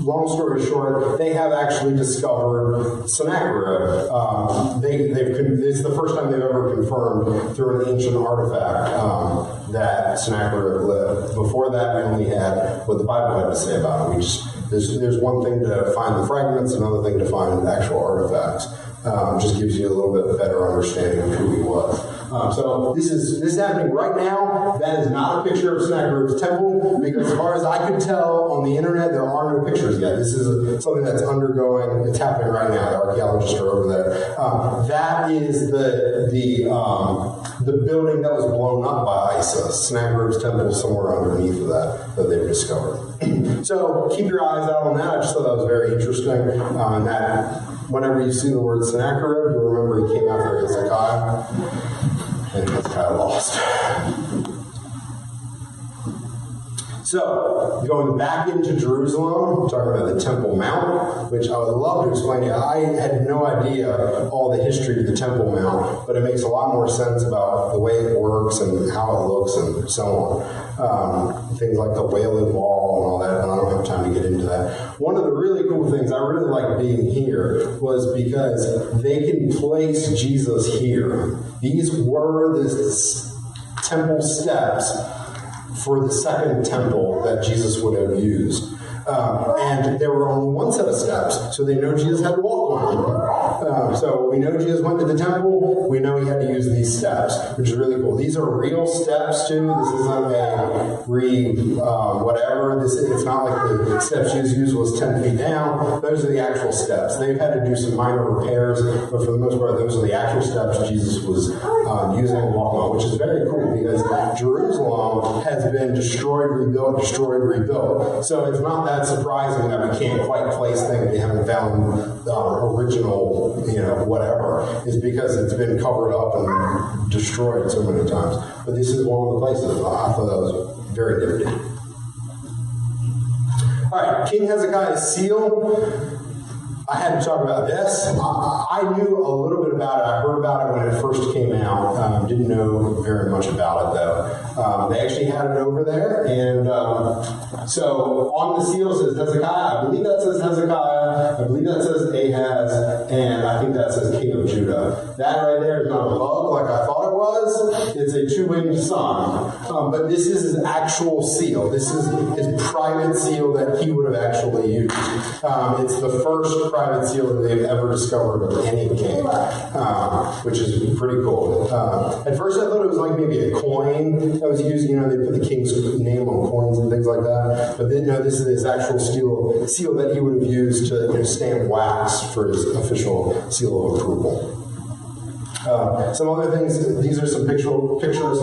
Speaker 1: long story short, they have actually discovered Sennacherib. It's the first time they've ever confirmed through an ancient artifact that Sennacherib lived. Before that, we only had what the Bible had to say about it. There's one thing to find the fragments, another thing to find actual artifacts. Just gives you a little bit better understanding of who he was. So this is happening right now. That is not a picture of Sennacherib's temple, because as far as I could tell on the internet, there are no pictures yet. This is something that's undergoing. It's happening right now. The archaeologists are over there. That is the building that was blown up by ISIS. Sennacherib's temple is somewhere underneath of that they've discovered. So keep your eyes out on that. I just thought that was very interesting. And that whenever you see the word Sennacherib, you'll remember he came after Hezekiah, and Hezekiah lost. So, going back into Jerusalem, I'm talking about the Temple Mount, which I would love to explain to you. I had no idea all the history of the Temple Mount, but it makes a lot more sense about the way it works and how it looks and so on. Things like the Wailing Wall and all that, and I don't have time to get into that. One of the really cool things I really liked being here was because they can place Jesus here. These were the temple steps for the second temple that Jesus would have used. And there were only one set of steps, so they know Jesus had to walk on them. So we know Jesus went to the temple, we know he had to use these steps, which is really cool. These are real steps too. This isn't a whatever. It's not like the steps Jesus used was 10 feet down. Those are the actual steps. They've had to do some minor repairs, but for the most part, those are the actual steps Jesus was using and walking on, which is very cool because Jerusalem has been destroyed, rebuilt. So it's not that surprising that we can't quite place things. We haven't found original, whatever. It's because it's been covered up and destroyed so many times. But this is one of the places. I thought that was very nifty. All right, King Hezekiah's seal. I had to talk about this. I knew a little bit about it. I heard about it when it first came out. Didn't know very much about it, though. They actually had it over there. And so on the seal says Hezekiah. I believe that says Hezekiah. I believe that says Ahaz. And I think that says King of Judah. That right there is not a bug like I thought it was. It's a two-winged sun. But this is his actual seal. This is his private seal that he would have actually used. It's the first private seal that they've ever discovered of any king, which is pretty cool. At first I thought it was like maybe a coin that was used, they put the king's name on coins and things like that, but then no, this is his actual seal that he would have used to stamp wax for his official seal of approval. Some other things, these are some pictures.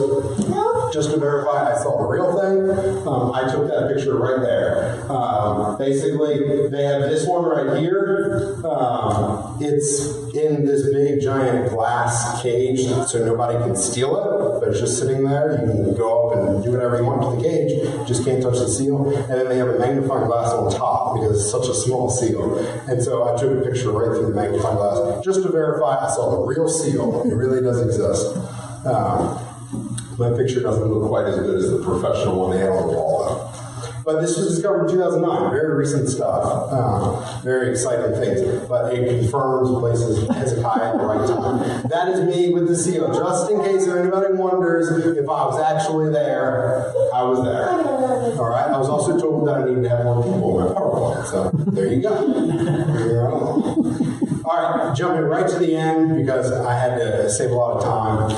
Speaker 1: Just to verify I saw the real thing, I took that picture right there. Basically, they have this one right here. It's in this big, giant glass cage, so nobody can steal it, but it's just sitting there. You can go up and do whatever you want to the cage, just can't touch the seal. And then they have a magnifying glass on top because it's such a small seal. And so I took a picture right through the magnifying glass just to verify I saw the real seal. It really does exist. My picture doesn't look quite as good as the professional one they had on the wall, though. But this was discovered in 2009. Very recent stuff. Very exciting things. But it confirms places Hezekiah at the right time. That is me with the seal. Just in case anybody wonders if I was actually there, I was there. All right? I was also told that I needed to have more people in my PowerPoint. So there you go. All right, jumping right to the end, because I had to save a lot of time,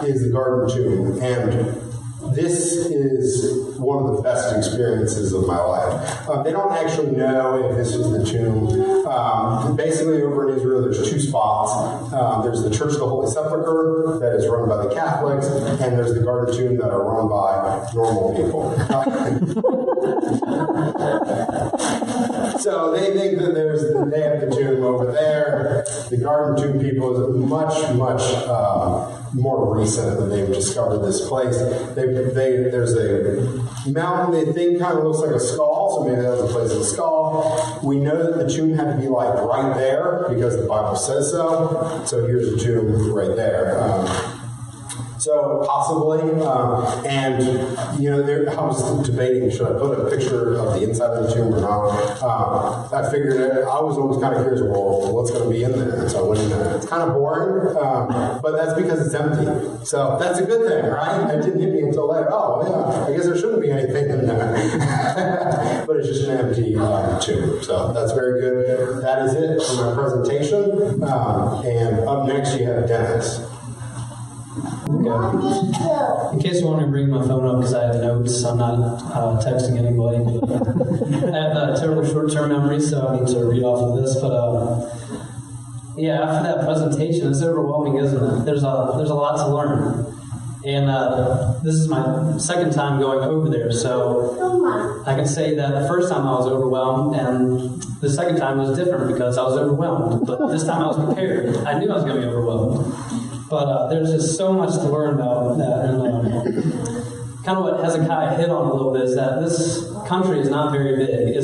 Speaker 1: is the Garden Tomb. And this is one of the best experiences of my life. They don't actually know if this was the tomb. Basically, over in Israel, there's two spots. There's the Church of the Holy Sepulchre that is run by the Catholics, and there's the Garden Tomb that are run by normal people. So they think that they have the tomb over there. The Garden Tomb people is much, much more recent that they've discovered this place. There's a mountain they think kind of looks like a skull, so maybe that's the place of the skull. We know that the tomb had to be like right there because the Bible says so. So here's the tomb right there. So possibly, and I was debating, should I put a picture of the inside of the tomb or not? I figured I was always kind of curious, well, what's going to be in there? So I went in there. It's kind of boring, but that's because it's empty. So that's a good thing, right? It didn't hit me until later. Oh, yeah, I guess there shouldn't be anything in there. But it's just an empty tomb. So that's very good. That is it for my presentation. And up next you have Dennis.
Speaker 2: Okay. In case you want to bring my phone up because I have notes, I'm not texting anybody. But I have a terrible short-term memory, so I need to read off of this. But yeah, after that presentation, it's overwhelming, isn't it? There's a lot to learn, and this is my second time going over there, so I can say that the first time I was overwhelmed, and the second time was different because I was overwhelmed. But this time I was prepared. I knew I was going to be overwhelmed. But there's just so much to learn about that. And kind kind of what Hezekiah hit on a little bit is that this country is not very big.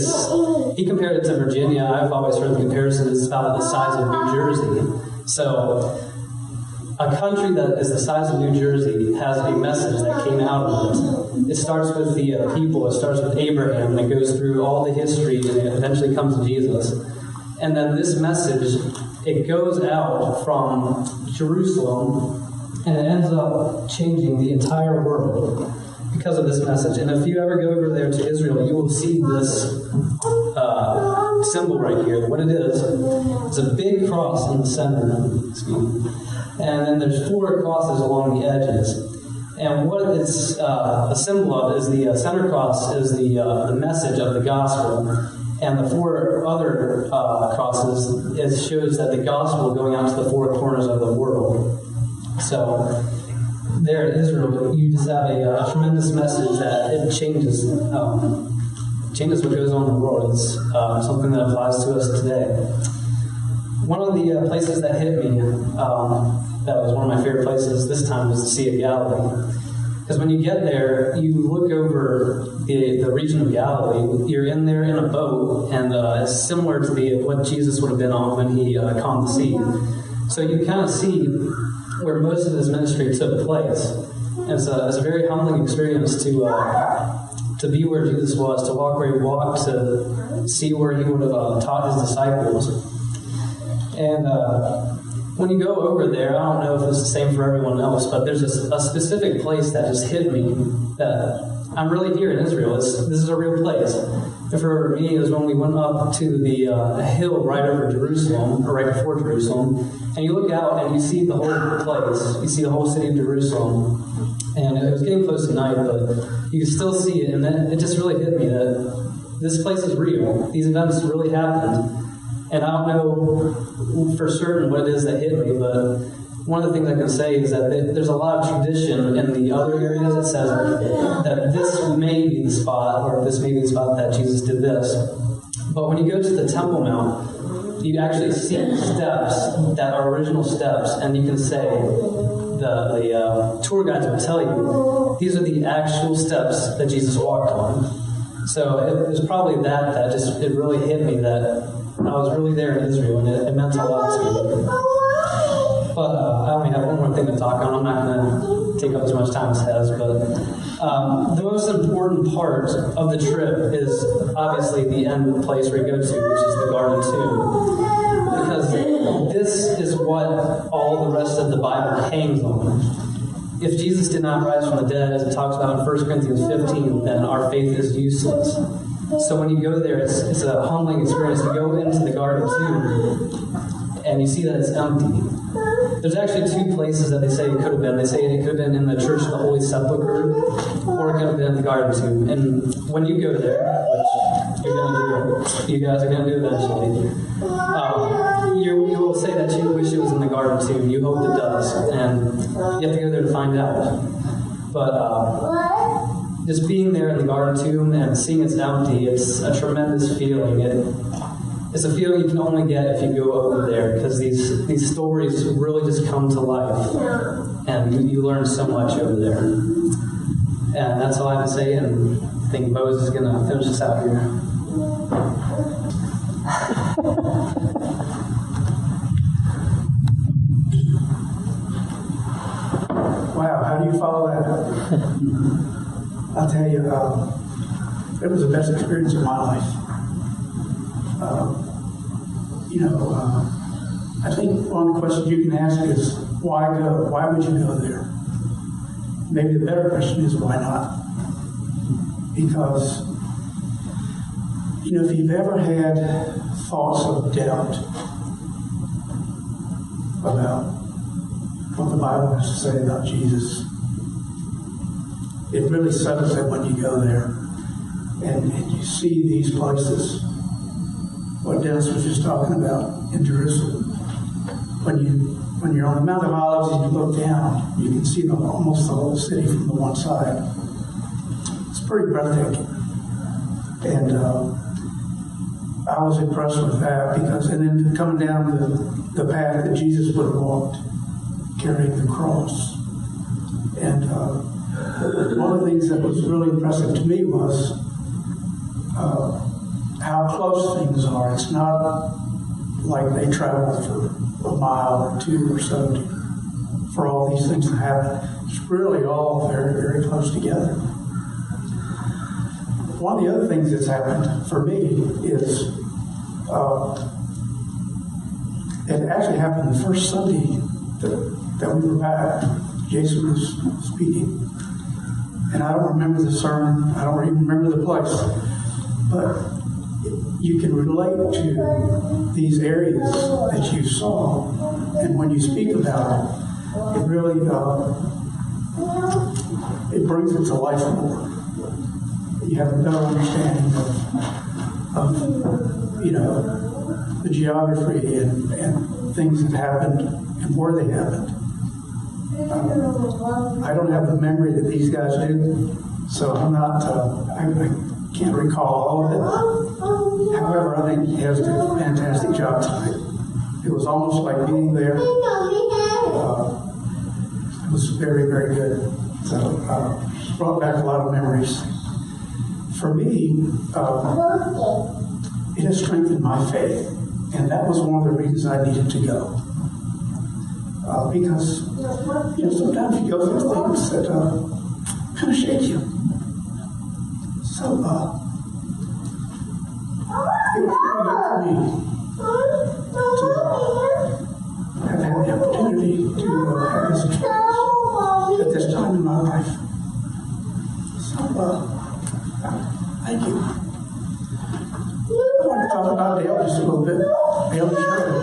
Speaker 2: He compared it to Virginia. I've always heard the comparison is about the size of New Jersey. So a country that is the size of New Jersey has a message that came out of it. It starts with the people. It starts with Abraham, and it goes through all the history, and it eventually comes to Jesus. And then this message, it goes out from Jerusalem, and it ends up changing the entire world because of this message. And if you ever go over there to Israel, you will see this symbol right here. What it is a big cross in the center. Excuse me. And then there's 4 crosses along the edges. And what it's a symbol of is the center cross is the message of the gospel. And the 4 other crosses, it shows that the gospel is going out to the 4 corners of the world. So there in Israel, you just have a tremendous message that it changes what goes on in the world. It's something that applies to us today. One of the places that hit me, that was one of my favorite places this time, was the Sea of Galilee. Because when you get there, you look over the region of Galilee. You're in there in a boat, and it's similar to what Jesus would have been on when he calmed the sea. So you kind of see where most of his ministry took place. And it's a very humbling experience to be where Jesus was, to walk where he walked, to see where he would have taught his disciples. And when you go over there, I don't know if it's the same for everyone else, but there's a specific place that just hit me that I'm really here in Israel. This is a real place. And for me, it was when we went up to the hill right over Jerusalem, or right before Jerusalem, and you look out and you see the whole place. You see the whole city of Jerusalem. And it was getting close to night, but you can still see it. And then it just really hit me that this place is real. These events really happened. And I don't know for certain what it is that hit me, but one of the things I can say is that there's a lot of tradition in the other areas that says that this may be the spot, or this may be the spot that Jesus did this. But when you go to the Temple Mount, you actually see steps that are original steps, and you can say, the tour guides will tell you, these are the actual steps that Jesus walked on. So it was probably that just, it really hit me that I was really there in Israel, and it meant a lot to me. But I only have one more thing to talk on. I'm not going to take up as much time as Hez, but the most important part of the trip is obviously the end place we go to, which is the Garden Tomb. Because this is what all the rest of the Bible hangs on. If Jesus did not rise from the dead, as it talks about in 1 Corinthians 15, then our faith is useless. So when you go there, it's a humbling experience. You go into the Garden Tomb, and you see that it's empty. There's actually 2 places that they say it could have been. They say it could have been in the Church of the Holy Sepulchre, or it could have been in the Garden Tomb. And when you go there, which you guys are going to do eventually, you will say that you wish it was in the Garden Tomb. You hope it does, and you have to go there to find out. But just being there in the Garden Tomb and seeing it's empty, it's a tremendous feeling. It's a feeling you can only get if you go over there, because these stories really just come to life, and you learn so much over there. And that's all I have to say, and I think Bose is going to finish us out here.
Speaker 3: Wow, how do you follow that? I'll tell you, it was the best experience of my life. I think one of the questions you can ask is, why go? Why would you go there? Maybe the better question is, why not? Because, if you've ever had thoughts of doubt about what the Bible has to say about Jesus, it really settles it when you go there and you see these places. What Dennis was just talking about in Jerusalem. When you're on the Mount of Olives and you look down, you can see almost the whole city from the one side. It's pretty breathtaking. And I was impressed with that and then coming down the path that Jesus would have walked, carrying the cross. And one of the things that was really impressive to me was how close things are. It's not like they traveled for a mile or two or so for all these things to happen. It's really all very, very close together. One of the other things that's happened for me is it actually happened the first Sunday that we were back. Jason was speaking. And I don't remember the sermon. I don't even remember the place. But you can relate to these areas that you saw. And when you speak about it, it really it brings it to life more. You have a better understanding of the geography and things that happened and where they happened. I don't have the memory that these guys do, so I'm not, I can't recall all of it. However, I think he has done a fantastic job tonight. It was almost like being there. It was very, very good. So brought back a lot of memories. For me, it has strengthened my faith, and that was one of the reasons I needed to go. Because sometimes you go through things that kind of shake you. So it was really good for me to have had the opportunity to have this experience at this time in my life. So thank you. I want to talk about Dale just a little bit. Dale and Shirley.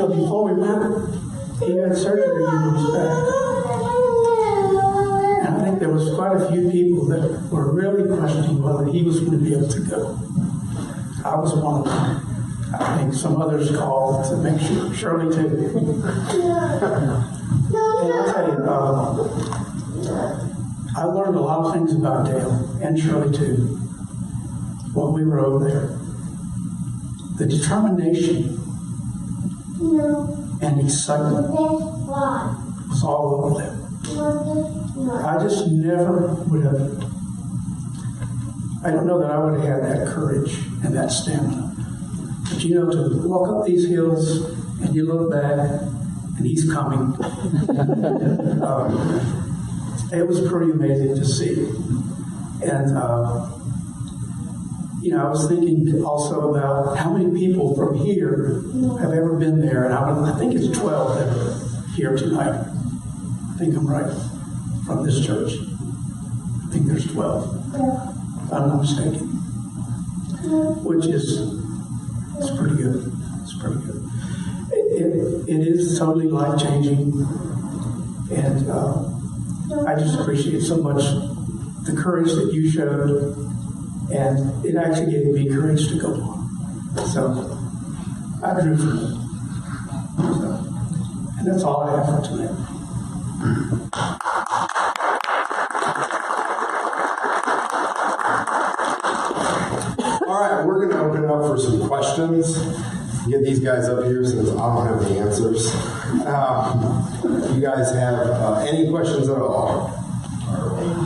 Speaker 3: Before we went, he had surgery in his back. And I think there was quite a few people that were really questioning whether he was going to be able to go. I was one of them. I think some others called to make sure, Shirley too. And I'll tell you, I learned a lot of things about Dale and Shirley too while we were over there. The determination and excitement was all over them. I just never would have, I don't know that I would have had that courage and that stamina. But to walk up these hills and you look back and he's coming. It was pretty amazing to see. And I was thinking also about how many people from here have ever been there, and I think it's 12 that are here tonight. I think I'm right, from this church. I think there's 12, if I'm not mistaken. Which is, it's pretty good. It's pretty good. It is totally life-changing, and I just appreciate so much the courage that you showed. And it actually gave me courage to go on. So I drew from it. And that's all I have for tonight.
Speaker 1: All right, we're going to open up for some questions. Get these guys up here since I don't have the answers. You guys have any questions at all?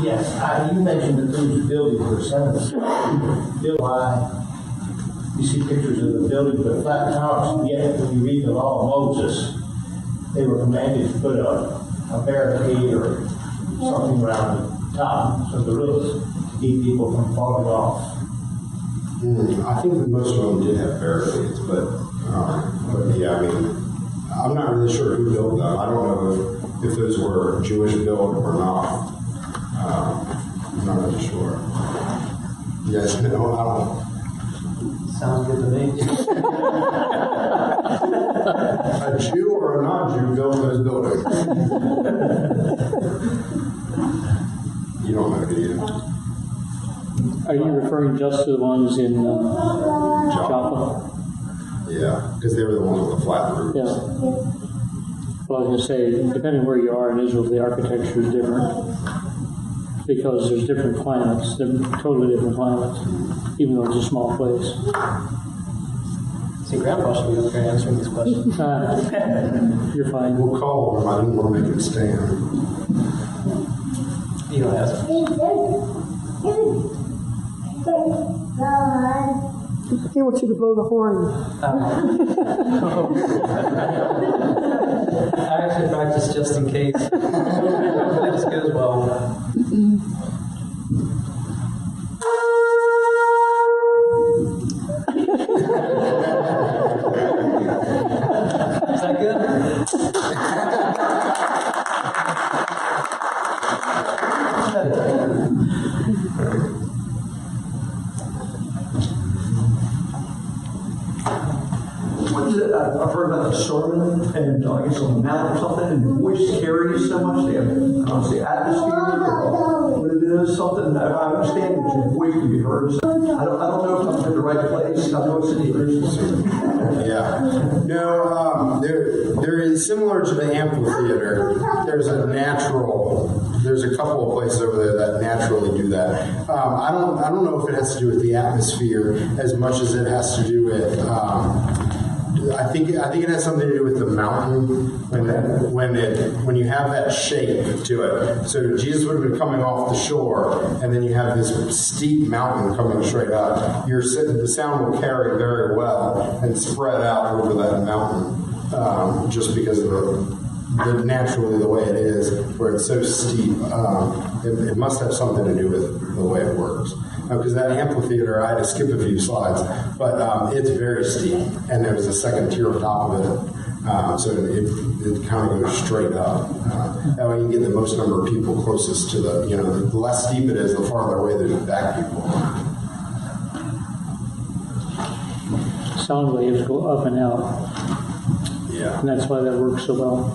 Speaker 4: Yes, you mentioned that these buildings were built high. You see pictures of the buildings with flat tops, yet when you read the law of Moses, they were commanded to put a barricade or something around the top of the roofs to keep people from falling off.
Speaker 1: I think that most of them did have barricades, but yeah, I'm not really sure who built them. I don't know if those were Jewish built or not. I'm not really sure. You guys know? I don't know.
Speaker 2: Sounds good to me.
Speaker 1: A Jew or a non-Jew built those buildings. You don't know, do you?
Speaker 5: Are you referring just to the ones in Joppa?
Speaker 1: Yeah, because they were the ones with the flat roofs.
Speaker 5: Yeah. Well, I was going to say, depending where you are in Israel, the architecture is different. Because there's different climates, they're totally different climates, even though it's a small place.
Speaker 2: See, Grandpa should be up here answering these questions.
Speaker 5: You're fine.
Speaker 1: We'll call him. I didn't want to make him stand.
Speaker 2: Eli has it.
Speaker 6: He wants you to blow the horn.
Speaker 2: I actually practiced just in case. Hopefully this goes well. Is that good?
Speaker 7: What is it? I've heard about the sermon, and I guess on the mount or something, and your voice carries so much. The atmosphere, or what it is, something. I understand that your voice can be heard. So I don't know if I'm in the right place. I know it's in the original sermon.
Speaker 1: Yeah. No, there is, similar to the amphitheater, there's a couple of places over there that naturally do that. I don't know if it has to do with the atmosphere as much as it has to do with, I think it has something to do with the mountain when you have that shape to it. So Jesus would have been coming off the shore, and then you have this steep mountain coming straight up. The sound will carry very well and spread out over that mountain, just because of naturally the way it is, where it's so steep. It must have something to do with the way it works. Because that amphitheater, I had to skip a few slides, but it's very steep, and there's a second tier on top of it, so it kind of goes straight up. That way you get the most number of people closest to the less steep it is, the farther away there's back people.
Speaker 5: Sound waves go up and out,
Speaker 1: Yeah.
Speaker 5: and that's why that works so well.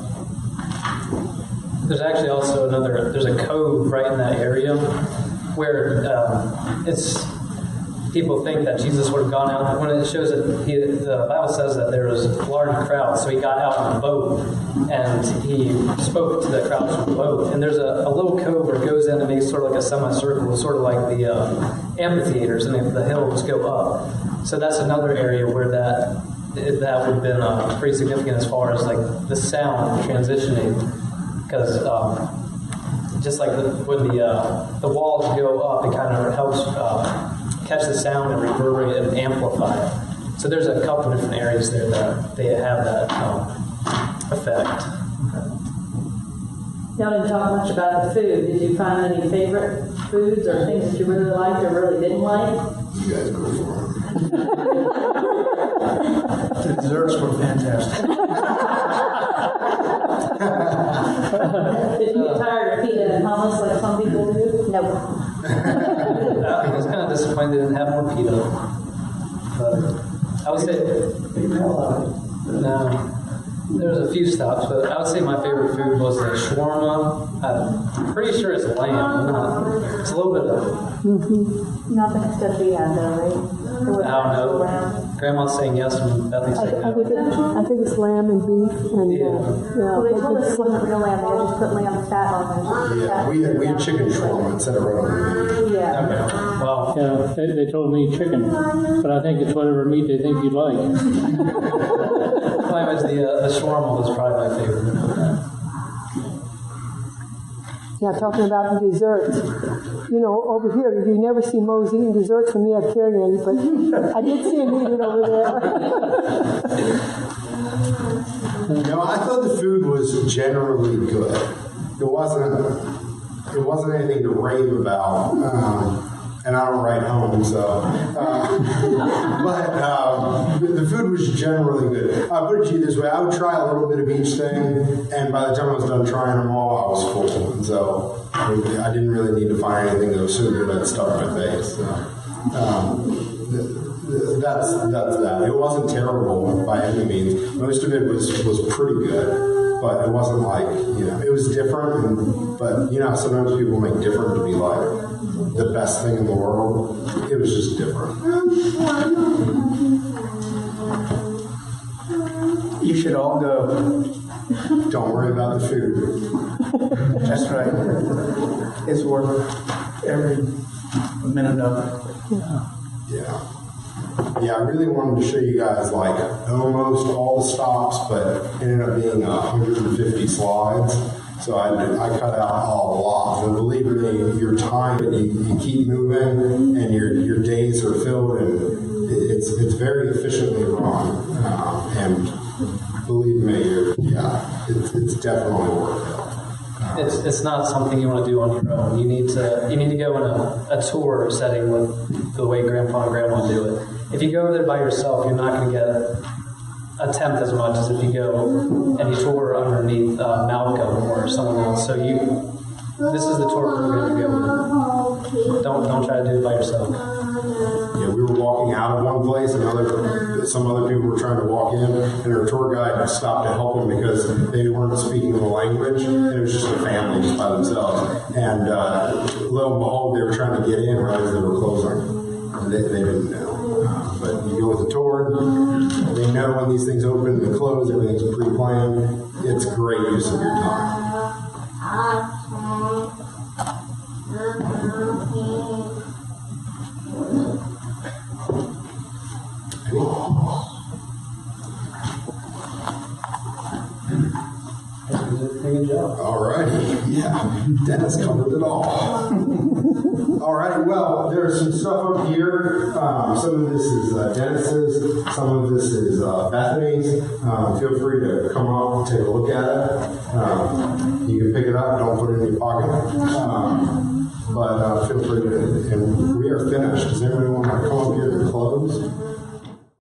Speaker 2: There's actually also there's a cove right in that area where people think that Jesus would have gone out. When it shows that the Bible says that there was a large crowd, so he got out on a boat and he spoke to the crowds from the boat. And there's a little cove where it goes in and makes sort of like a semicircle, sort of like the amphitheaters, and the hills go up. So that's another area where that would have been pretty significant as far as like the sound transitioning, because just like when the walls go up, it kind of helps catch the sound and reverberate and amplify it. So there's a couple different areas there that they have that effect.
Speaker 8: Y'all didn't talk much about the food. Did you find any favorite foods or things that you really liked or really didn't like?
Speaker 1: You guys go for it.
Speaker 3: The desserts were fantastic.
Speaker 8: Did you get tired of pita and hummus like some people do? No.
Speaker 2: I was kind of disappointed they didn't have more pita. But I would say, no, there was a few stops, but I would say my favorite food was the shawarma. I'm pretty sure it's lamb. It's a little bit of...
Speaker 9: Not the stuff we had though, right?
Speaker 2: I don't know. Grandma's saying yes and Bethany's saying no.
Speaker 6: I think it's lamb and beef and
Speaker 9: Well, they told us it wasn't real lamb. They just put lamb fat on there.
Speaker 1: Yeah, we had chicken shawarma instead of right on the
Speaker 9: Yeah.
Speaker 2: Okay. Well,
Speaker 5: Yeah, they told me chicken, but I think it's whatever meat they think you'd like.
Speaker 2: the shawarma was probably my favorite.
Speaker 6: yeah, talking about the desserts. Over here, you never see Mose eating desserts when we have carrying, but I did see him eat it over there.
Speaker 1: No, I thought the food was generally good. It wasn't anything to rave about. And I don't write home, so. But the food was generally good. I'll put it to you this way: I would try a little bit of each thing, and by the time I was done trying them all, I was full. And so I didn't really need to find anything that was so good I'd stuck my face. So, that's that. It wasn't terrible by any means. Most of it was pretty good, but it wasn't like it was different. But sometimes people make different to be like the best thing in the world. It was just different.
Speaker 3: You should all go.
Speaker 1: Don't worry about the food.
Speaker 3: That's right. It's worth every minute of it.
Speaker 1: Yeah, I really wanted to show you guys almost all the stops, but it ended up being 150 slides. So I cut out a lot. But believe me, your time, you keep moving, and your days are filled, and it's very efficiently run. And believe me, it's definitely worth it.
Speaker 2: It's not something you want to do on your own. You need to go in a tour setting with the way Grandpa and Grandma do it. If you go over there by yourself, you're not going to get a tenth as much as if you go and you tour underneath Malcolm or someone else. So this is the tour program to go with. Don't try to do it by yourself.
Speaker 1: Yeah, we were walking out of one place, and some other people were trying to walk in, and our tour guide stopped to help them because they weren't speaking the language, and it was just a family just by themselves. And lo and behold, they were trying to get in right as they were closing. And they didn't know. But you go with the tour, they know when these things open and close, everything's pre-planned. It's great use of your time.
Speaker 2: Good job.
Speaker 1: All righty. Yeah, Dennis covered it all. All right, well, there's some stuff up here. Some of this is Dennis's, some of this is Bethany's. Feel free to come up and take a look at it. You can pick it up, don't put it in your pocket. But feel free to, and